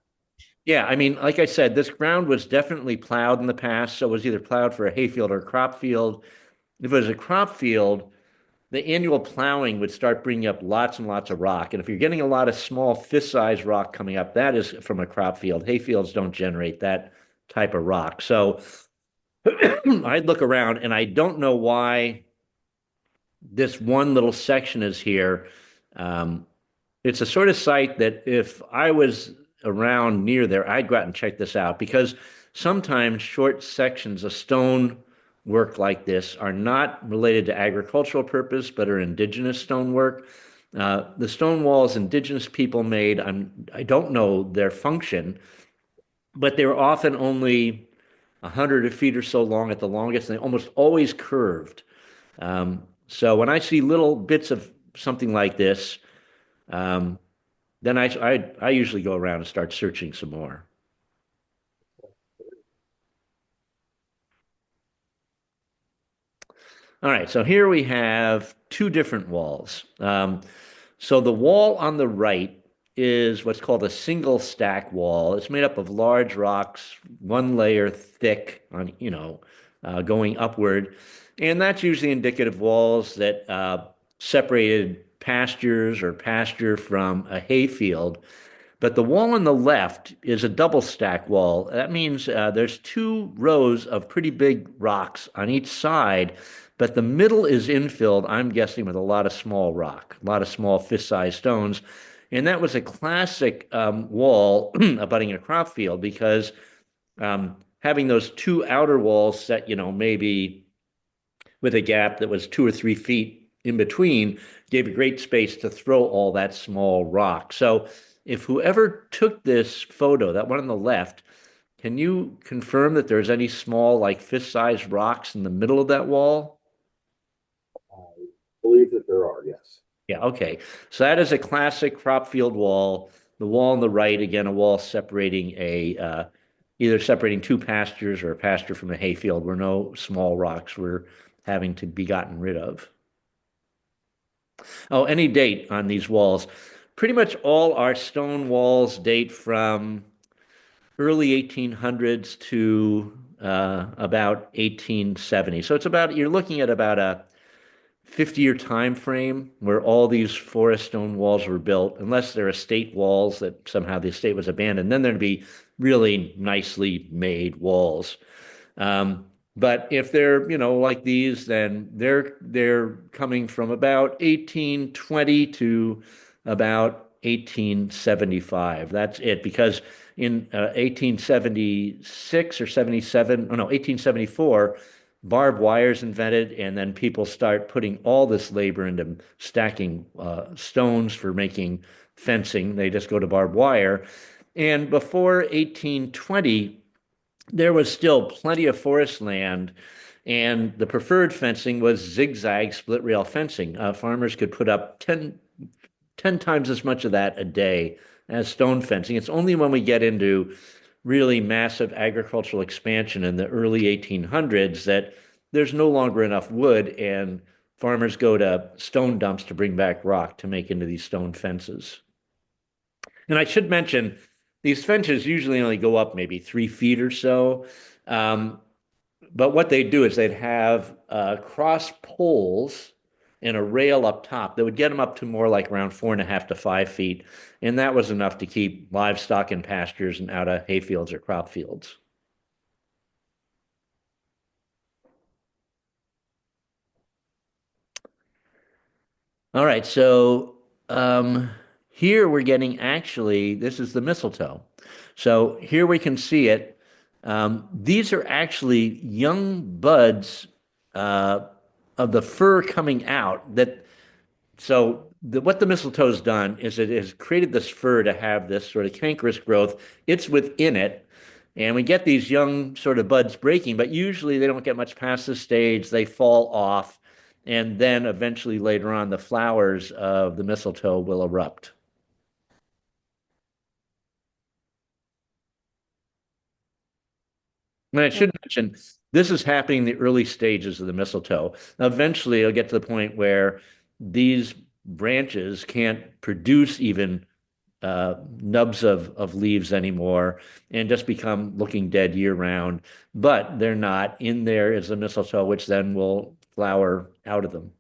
Yeah, I mean, like I said, this ground was definitely plowed in the past, so it was either plowed for a hayfield or a crop field. If it was a crop field, the annual plowing would start bringing up lots and lots of rock. And if you're getting a lot of small fist-sized rock coming up, that is from a crop field. Hayfields don't generate that type of rock. So I'd look around, and I don't know why this one little section is here. Um, it's a sort of site that if I was around near there, I'd go out and check this out because sometimes short sections of stone work like this are not related to agricultural purpose, but are indigenous stonework. The stone walls indigenous people made, I don't know their function, but they were often only 100 feet or so long at the longest, and they almost always curved. So when I see little bits of something like this, um, then I usually go around and start searching some more. All right, so here we have two different walls. So the wall on the right is what's called a single stack wall. It's made up of large rocks, one layer thick on, going upward. And that's usually indicative walls that separated pastures or pasture from a hayfield. But the wall on the left is a double stack wall. That means there's two rows of pretty big rocks on each side, but the middle is infilled, I'm guessing, with a lot of small rock, a lot of small fist-sized stones. And that was a classic wall abutting a crop field because having those two outer walls set, maybe with a gap that was 2 or 3 feet in between, gave a great space to throw all that small rock. So if whoever took this photo, that one on the left, can you confirm that there's any small, like fist-sized rocks in the middle of that wall? I believe that there are, yes. Yeah, okay. So that is a classic crop field wall. The wall on the right, again, a wall separating either separating two pastures or a pasture from a hayfield where no small rocks were having to be gotten rid of. Oh, any date on these walls. Pretty much all our stone walls date from early 1800s to about 1870. So you're looking at about a 50-year time frame where all these forest stone walls were built, unless they're estate walls that somehow the estate was abandoned. Then there'd be really nicely made walls. But if they're, like these, then they're coming from about 1820 to about 1875. That's it, because in 1876 or 77, oh no, 1874, barbed wire is invented, and then people start putting all this labor into stacking stones for making fencing. They just go to barbed wire. And before 1820, there was still plenty of forest land, and the preferred fencing was zigzag split rail fencing. Farmers could put up 10 times as much of that a day as stone fencing. It's only when we get into really massive agricultural expansion in the early 1800s that there's no longer enough wood, and farmers go to stone dumps to bring back rock to make into these stone fences. And I should mention, these fences usually only go up maybe 3 feet or so. Um, but what they do is they'd have cross poles and a rail up top that would get them up to more like around 4.5 to 5 feet. And that was enough to keep livestock in pastures and out of hayfields or crop fields. All right, so um, here we're getting actually, this is the mistletoe. So here we can see it. These are actually young buds uh, of the fur coming out. What the mistletoe's done is it has created this fur to have this sort of cankerous growth. It's within it, and we get these young sort of buds breaking, but usually they don't get much past this stage. They fall off, and then eventually later on, the flowers of the mistletoe will erupt. And I should mention, this is happening in the early stages of the mistletoe. Eventually, it'll get to the point where these branches can't produce even nubs of leaves anymore and just become looking dead year round. But they're not. In there is the mistletoe, which then will flower out of them.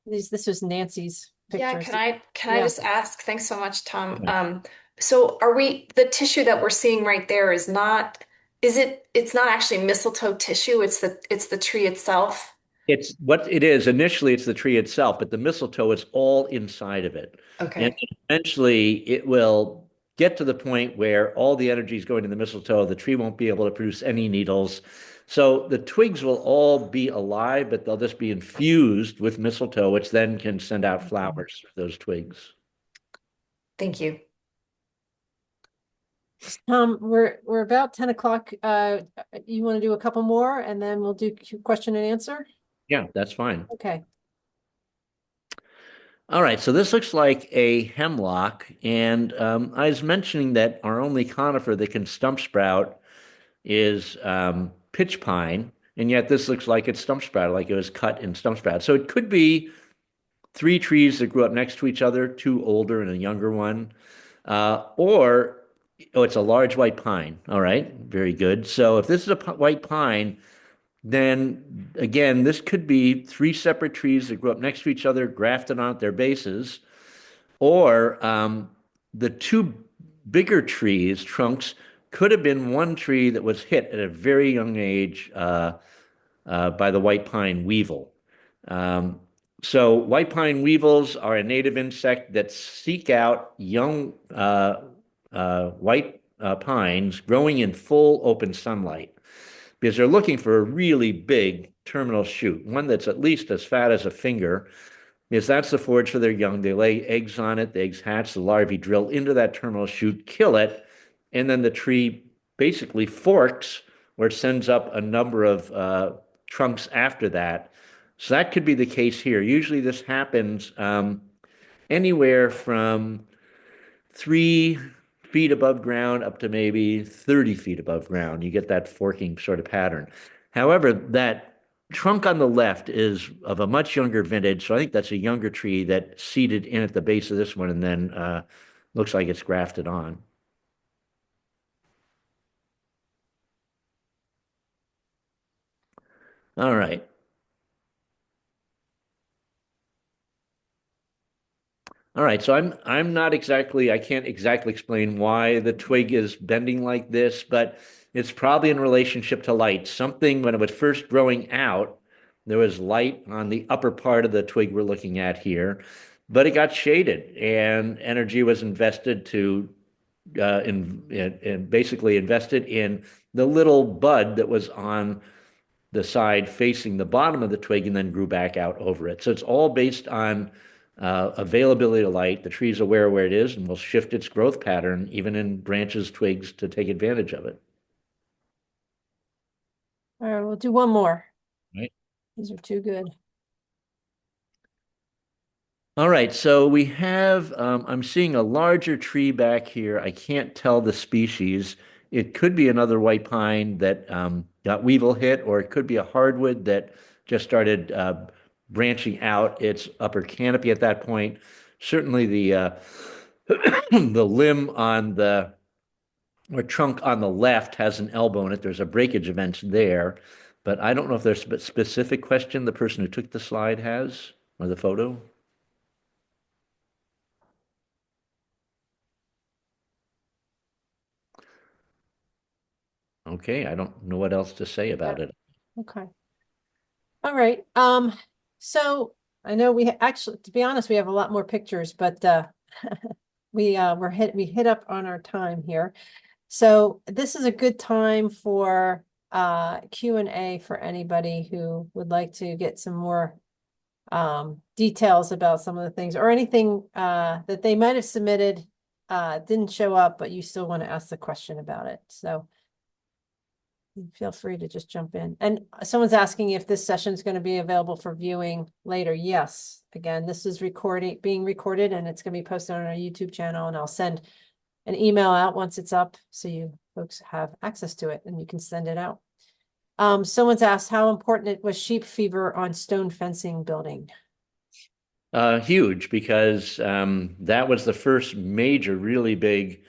This was Nancy's Yeah, pictures. can I Yeah. just ask? Thanks so much, Tom. Right. So are we the tissue that we're seeing right there is not it's not actually mistletoe tissue, it's the tree itself. It's what it is. Initially, it's the tree itself, but the mistletoe is all inside of it. And Okay. eventually, it will get to the point where all the energy is going to the mistletoe. The tree won't be able to produce any needles. So the twigs will all be alive, but they'll just be infused with mistletoe, which then can send out flowers through those twigs. Thank you. We're about 10 o'clock. You want to do a couple more and then we'll do question and answer? Yeah, that's fine. Okay. All right, so this looks like a hemlock, and I was mentioning that our only conifer that can stump sprout is pitch pine, and yet this looks like it's stump sprout, like it was cut in stump sprout. So it could be three trees that grew up next to each other, two older and a younger one, or oh, it's a large white pine. All right, very good. So if this is a white pine, then again, this could be three separate trees that grew up next to each other, grafted on at their bases, or the two bigger trees, trunks, could have been one tree that was hit at a very young age by the white pine weevil. Um, so, white pine weevils are a native insect that seek out young white pines growing in full open sunlight because they're looking for a really big terminal shoot, one that's at least as fat as a finger, because that's the forage for their young. They lay eggs on it, the eggs hatch, the larvae drill into that terminal shoot, kill it, and then the tree basically forks or sends up a number of trunks after that. So that could be the case here. Usually this happens anywhere from 3 feet above ground up to maybe 30 feet above ground. You get that forking sort of pattern. However, that trunk on the left is of a much younger vintage. So I think that's a younger tree that seeded in at the base of this one and then looks like it's grafted on. All right. All right, so I'm not exactly I can't exactly explain why the twig is bending like this, but it's probably in relationship to light. Something when it was first growing out, there was light on the upper part of the twig we're looking at here, but it got shaded and energy was invested to in basically invested in the little bud that was on the side facing the bottom of the twig and then grew back out over it. So it's all based on availability of light. The tree's aware where it is and will shift its growth pattern, even in branches, twigs, to take advantage of it. All right, we'll do one more. Right. These are too good. All right, so we have, I'm seeing a larger tree back here. I can't tell the species. It could be another white pine that got weevil hit, or it could be a hardwood that just started branching out its upper canopy at that point. Certainly the limb on the or trunk on the left has an elbow in it. There's a breakage event there, but I don't know if there's a specific question the person who took the slide has or the photo. Okay, I don't know what else to say about it. Okay. All right. So I know actually, to be honest, we have a lot more pictures, but we hit up on our time here. So this is a good time for Q&A for anybody who would like to get some more details about some of the things or anything that they might have submitted didn't show up, but you still want to ask the question about it. So feel free to just jump in. And someone's asking if this session is going to be available for viewing later. Yes. Again, this is being recorded and it's going to be posted on our YouTube channel, and I'll send an email out once it's up so you folks have access to it and you can send it out. Someone's asked how important it was sheep fever on stone fencing building. Huge, because that was the first major, really big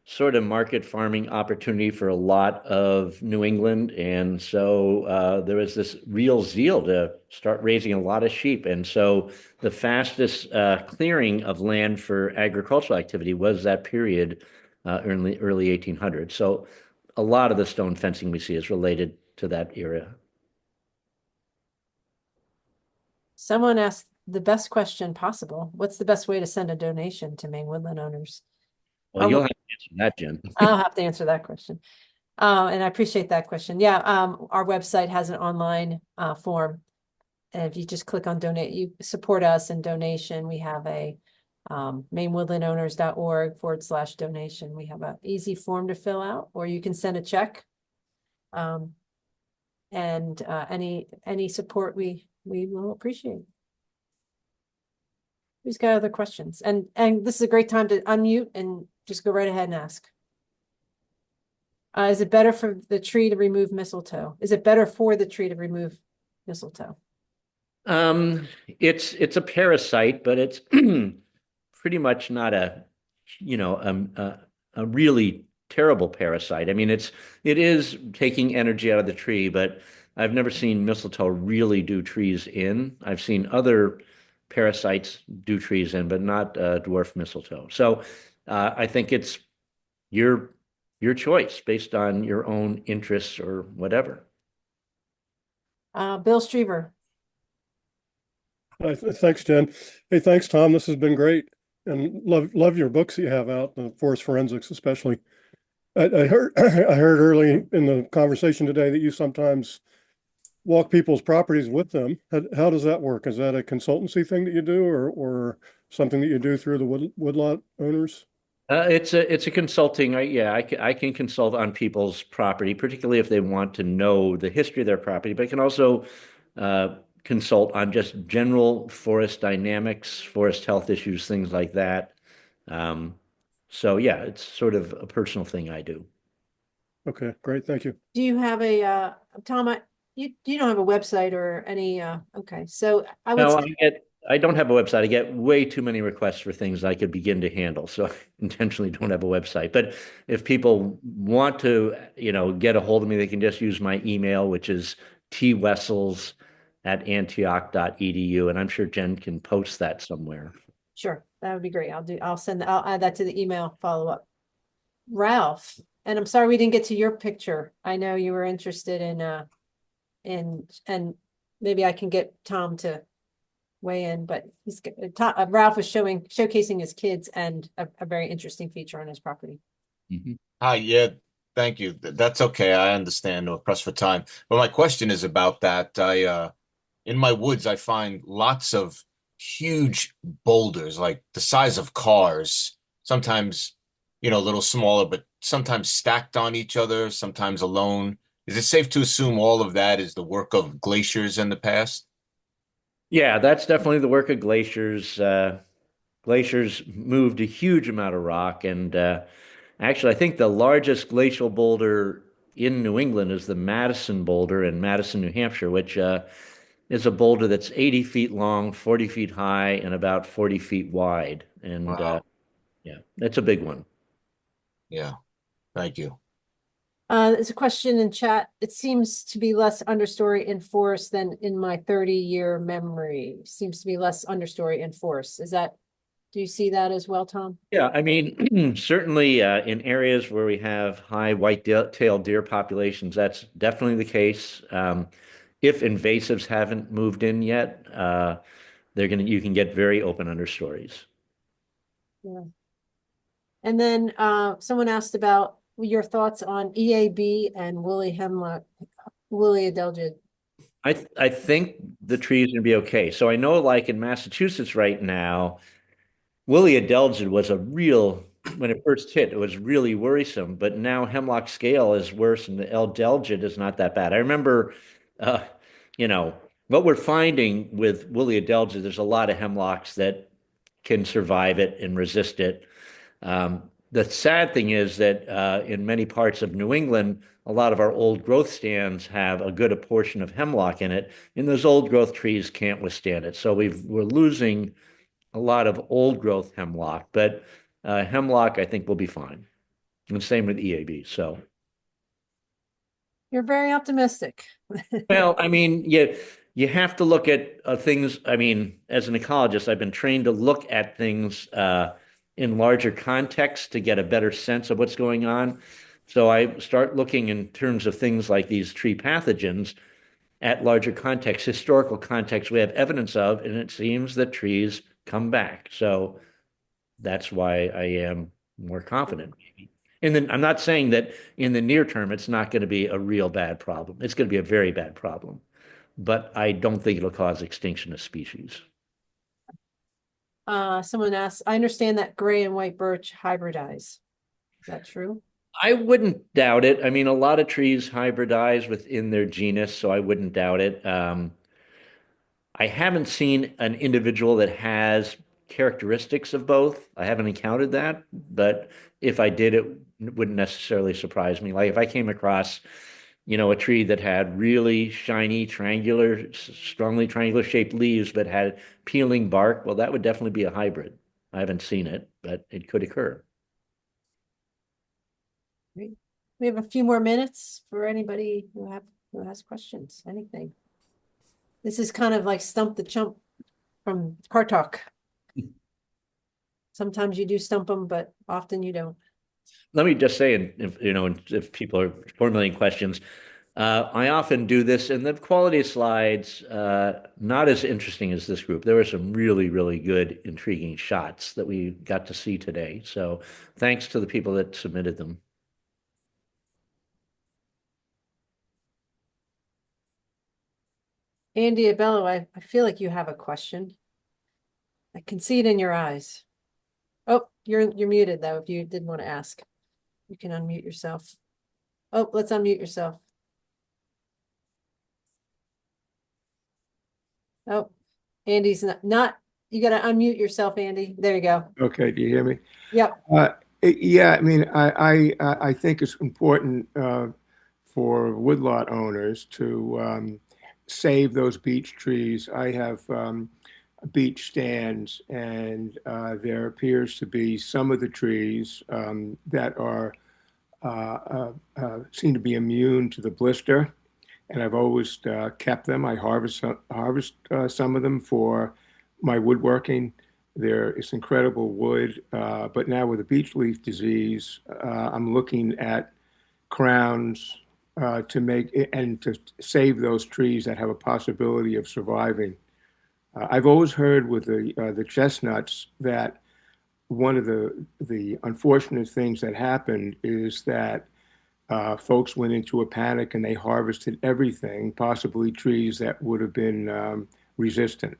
sort of market farming opportunity for a lot of New England. And so there was this real zeal to start raising a lot of sheep. And so the fastest clearing of land for agricultural activity was that period, early 1800s. So a lot of the stone fencing we see is related to that era. Someone asked the best question possible. What's the best way to send a donation to Maine woodland owners? Well, you'll have to answer that, Jen. I'll have to answer that question. And I appreciate that question. Yeah, our website has an online form. And if you just click on donate, you support us in donation. We have a mainwoodlandowners.org/donation. We have an easy form to fill out, or you can send a check. And any support we will appreciate. Who's got other questions? And this is a great time to unmute and just go right ahead and ask. Is it better for the tree to remove mistletoe? Is it better for the tree to remove mistletoe? It's a parasite, but it's pretty much not a really terrible parasite. I mean, it is taking energy out of the tree, but I've never seen mistletoe really do trees in. I've seen other parasites do trees in, but not dwarf mistletoe. So I think it's your choice based on your own interests or whatever. Bill Streever. Thanks, Jen. Hey, thanks, Tom. This has been great, and love your books that you have out, forest forensics especially. I heard early in the conversation today that you sometimes walk people's properties with them. How does that work? Is that a consultancy thing that you do, or something that you do through the woodlot owners? It's a consulting. I can consult on people's property, particularly if they want to know the history of their property, but I can also consult on just general forest dynamics, forest health issues, things like that. So yeah, it's sort of a personal thing I do. Okay, great. Thank you. Do you have a Tom? You don't have a website or any? Okay, so I would. No, I don't have a website. I get way too many requests for things I could begin to handle. So I intentionally don't have a website. But if people want to, get a hold of me, they can just use my email, which is twessels@antioch.edu. And I'm sure Jen can post that somewhere. Sure, that would be great. I'll add that to the email follow-up. Ralph, and I'm sorry we didn't get to your picture. I know you were interested in and maybe I can get Tom to weigh in, but Ralph was showcasing his kids and a very interesting feature on his property. Mm-hmm. Hi, yeah, thank you. That's okay. I understand. We're pressed for time. But my question is about that. In my woods, I find lots of huge boulders, like the size of cars, sometimes, a little smaller, but sometimes stacked on each other, sometimes alone. Is it safe to assume all of that is the work of glaciers in the past? Yeah, that's definitely the work of glaciers. Glaciers moved a huge amount of rock, and actually, I think the largest glacial boulder in New England is the Madison boulder in Madison, New Hampshire, which is a boulder that's 80 feet long, 40 feet high, and about 40 feet wide. And Wow. yeah, it's a big one. Yeah, thank you. There's a question in chat. It seems to be less understory in forest than in my 30-year memory. Seems to be less understory in forest. Do you see that as well, Tom? Yeah, I mean, certainly in areas where we have high white-tailed deer populations, that's definitely the case. If invasives haven't moved in yet, you can get very open understories. Yeah. And then someone asked about your thoughts on EAB and woolly hemlock, woolly adelgid. I think the tree is going to be okay. So I know, like in Massachusetts right now, woolly adelgid was a real, when it first hit, it was really worrisome. But now hemlock scale is worse, and the adelgid is not that bad. I remember, uh, you know, what we're finding with woolly adelgid, there's a lot of hemlocks that can survive it and resist it. The sad thing is that in many parts of New England, a lot of our old growth stands have a good portion of hemlock in it, and those old growth trees can't withstand it. So we're losing a lot of old growth hemlock, but hemlock I think will be fine. And same with EAB. So, You're very optimistic. well, I mean, you have to look at things. I mean, as an ecologist, I've been trained to look at things in larger context to get a better sense of what's going on. So I start looking in terms of things like these tree pathogens at larger context, historical context we have evidence of, and it seems that trees come back. So that's why I am more confident. And then I'm not saying that in the near term it's not going to be a real bad problem. It's going to be a very bad problem, but I don't think it'll cause extinction of species. Someone asked, I understand that gray and white birch hybridize. Is that true? I wouldn't doubt it. I mean, a lot of trees hybridize within their genus, so I wouldn't doubt it. I haven't seen an individual that has characteristics of both. I haven't encountered that, but if I did, it wouldn't necessarily surprise me. Like if I came across, a tree that had really shiny, triangular, strongly triangular shaped leaves, but had peeling bark, well, that would definitely be a hybrid. I haven't seen it, but it could occur. Great. We have a few more minutes for anybody who has questions, anything. This is kind of like Stump the Chump from Car Talk. Sometimes you do stump them, but often you don't. Let me just say, and if people are formulating questions, I often do this, and the quality of slides not as interesting as this group. There were some really, really good, intriguing shots that we got to see today. So thanks to the people that submitted them. Andy Abello, I feel like you have a question. I can see it in your eyes. Oh, you're muted though. If you did want to ask, you can unmute yourself. Oh, let's unmute yourself. Oh, Andy's not. You got to unmute yourself, Andy. There you go. Okay, do you hear me? Yep. Yeah, I mean, I think it's important for woodlot owners to save those beech trees. I have beech stands, and there appears to be some of the trees that are seem to be immune to the blister, and I've always kept them. I harvest some of them for my woodworking. It's incredible wood, but now with the beech leaf disease, I'm looking at crowns to make and to save those trees that have a possibility of surviving. I've always heard with the chestnuts that one of the unfortunate things that happened is that folks went into a panic and they harvested everything, possibly trees that would have been resistant.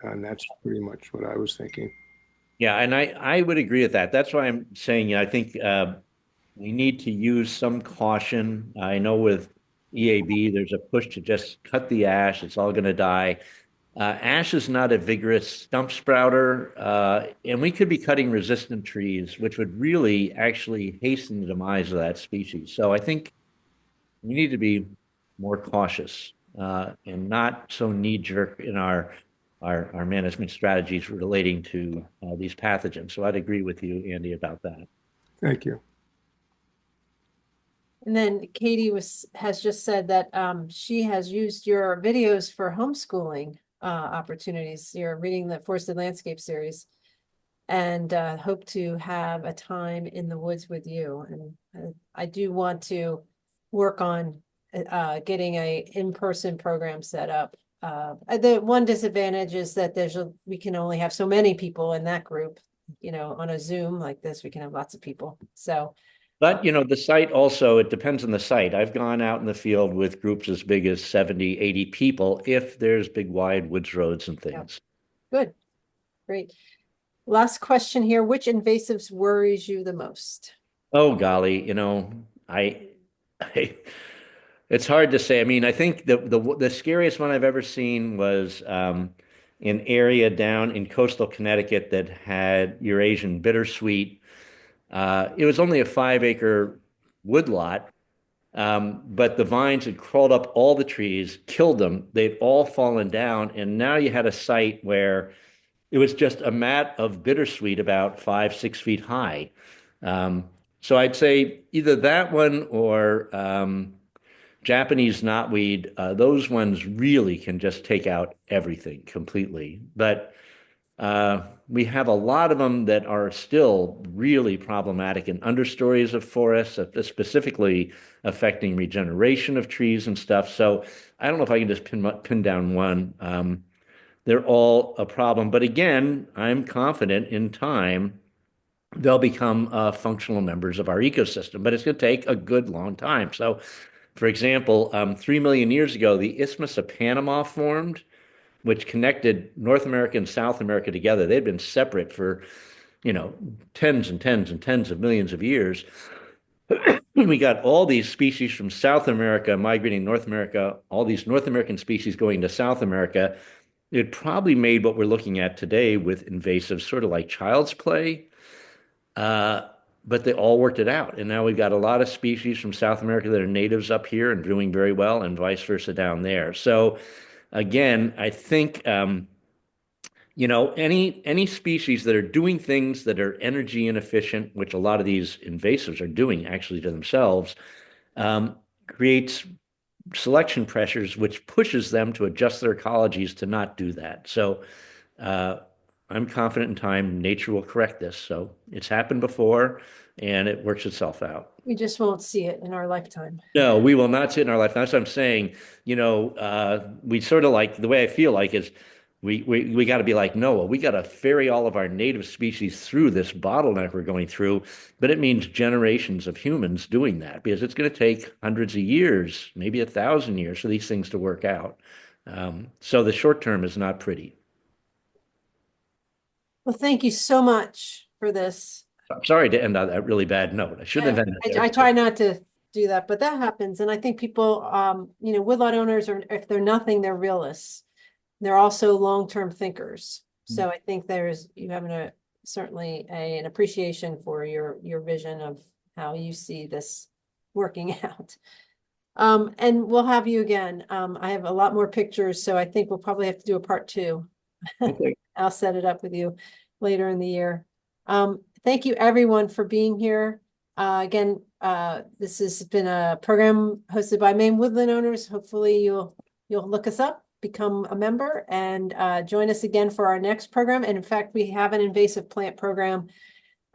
And that's pretty much what I was thinking. Yeah, and I would agree with that. That's why I'm saying, I think we need to use some caution. I know with EAB, there's a push to just cut the ash. It's all going to die. Ash is not a vigorous stump sprouter, and we could be cutting resistant trees, which would really actually hasten the demise of that species. So I think we need to be more cautious and not so knee-jerk in our management strategies relating to these pathogens. So I'd agree with you, Andy, about that. Thank you. And then Katie has just said that she has used your videos for homeschooling opportunities. You're reading the Forested Landscape series, and hope to have a time in the woods with you. And I do want to work on getting a in-person program set up the one disadvantage is that we can only have so many people in that group. On a Zoom like this, we can have lots of people. So, But, the site also, it depends on the site. I've gone out in the field with groups as big as 70, 80 people if there's big wide woods roads and things. good. Great. Last question here. Which invasives worries you the most? Oh, golly, it's hard to say. I mean, I think the scariest one I've ever seen was an area down in coastal Connecticut that had Eurasian bittersweet. It was only a 5-acre woodlot, but the vines had crawled up all the trees, killed them. They'd all fallen down, and now you had a site where it was just a mat of bittersweet about 5, 6 feet high. So I'd say either that one or Japanese knotweed. Those ones really can just take out everything completely. But we have a lot of them that are still really problematic in understories of forests, specifically affecting regeneration of trees and stuff. So I don't know if I can just pin down one. They're all a problem. But again, I'm confident in time they'll become functional members of our ecosystem, but it's going to take a good long time. So, for example, 3 million years ago, the Isthmus of Panama formed, which connected North America and South America together. They'd been separate for, tens and tens and tens of millions of years. We got all these species from South America migrating North America, all these North American species going to South America. It probably made what we're looking at today with invasives sort of like child's play. But they all worked it out. And now we've got a lot of species from South America that are natives up here and doing very well, and vice versa down there. So again, I think any species that are doing things that are energy inefficient, which a lot of these invasives are doing actually to themselves, creates selection pressures, which pushes them to adjust their ecologies to not do that. So I'm confident in time nature will correct this. So it's happened before and it works itself out. We just won't see it in our lifetime. No, we will not see it in our lifetime. That's what I'm saying. We sort of like the way I feel like is we got to be like Noah. We got to ferry all of our native species through this bottleneck we're going through, but it means generations of humans doing that because it's going to take hundreds of years, maybe 1,000 years for these things to work out. So the short term is not pretty. Well, thank you so much for this. I'm sorry to end on that really bad note. I shouldn't have ended there. I try not to do that, but that happens. And I think people, woodlot owners are, if they're nothing, they're realists. They're also long-term thinkers. So I think you have certainly an appreciation for your vision of how you see this working out. And we'll have you again. I have a lot more pictures, so I think we'll probably have to do a part 2. Okay. I'll set it up with you later in the year. Thank you everyone for being here. Again, this has been a program hosted by Maine Woodland Owners. Hopefully you'll look us up, become a member, and join us again for our next program. And in fact, we have an invasive plant program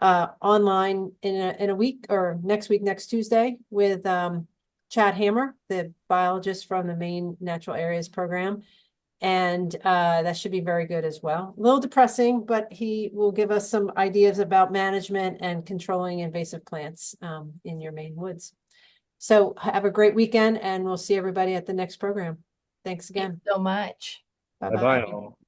online in a week, or next week, next Tuesday, with Chad Hammer, the biologist from the Maine Natural Areas program. And that should be very good as well. A little depressing, but he will give us some ideas about management and controlling invasive plants in your Maine woods. So have a great weekend, and we'll see everybody at the next program. Thanks again. Thanks so much. Bye-bye. Bye-bye all.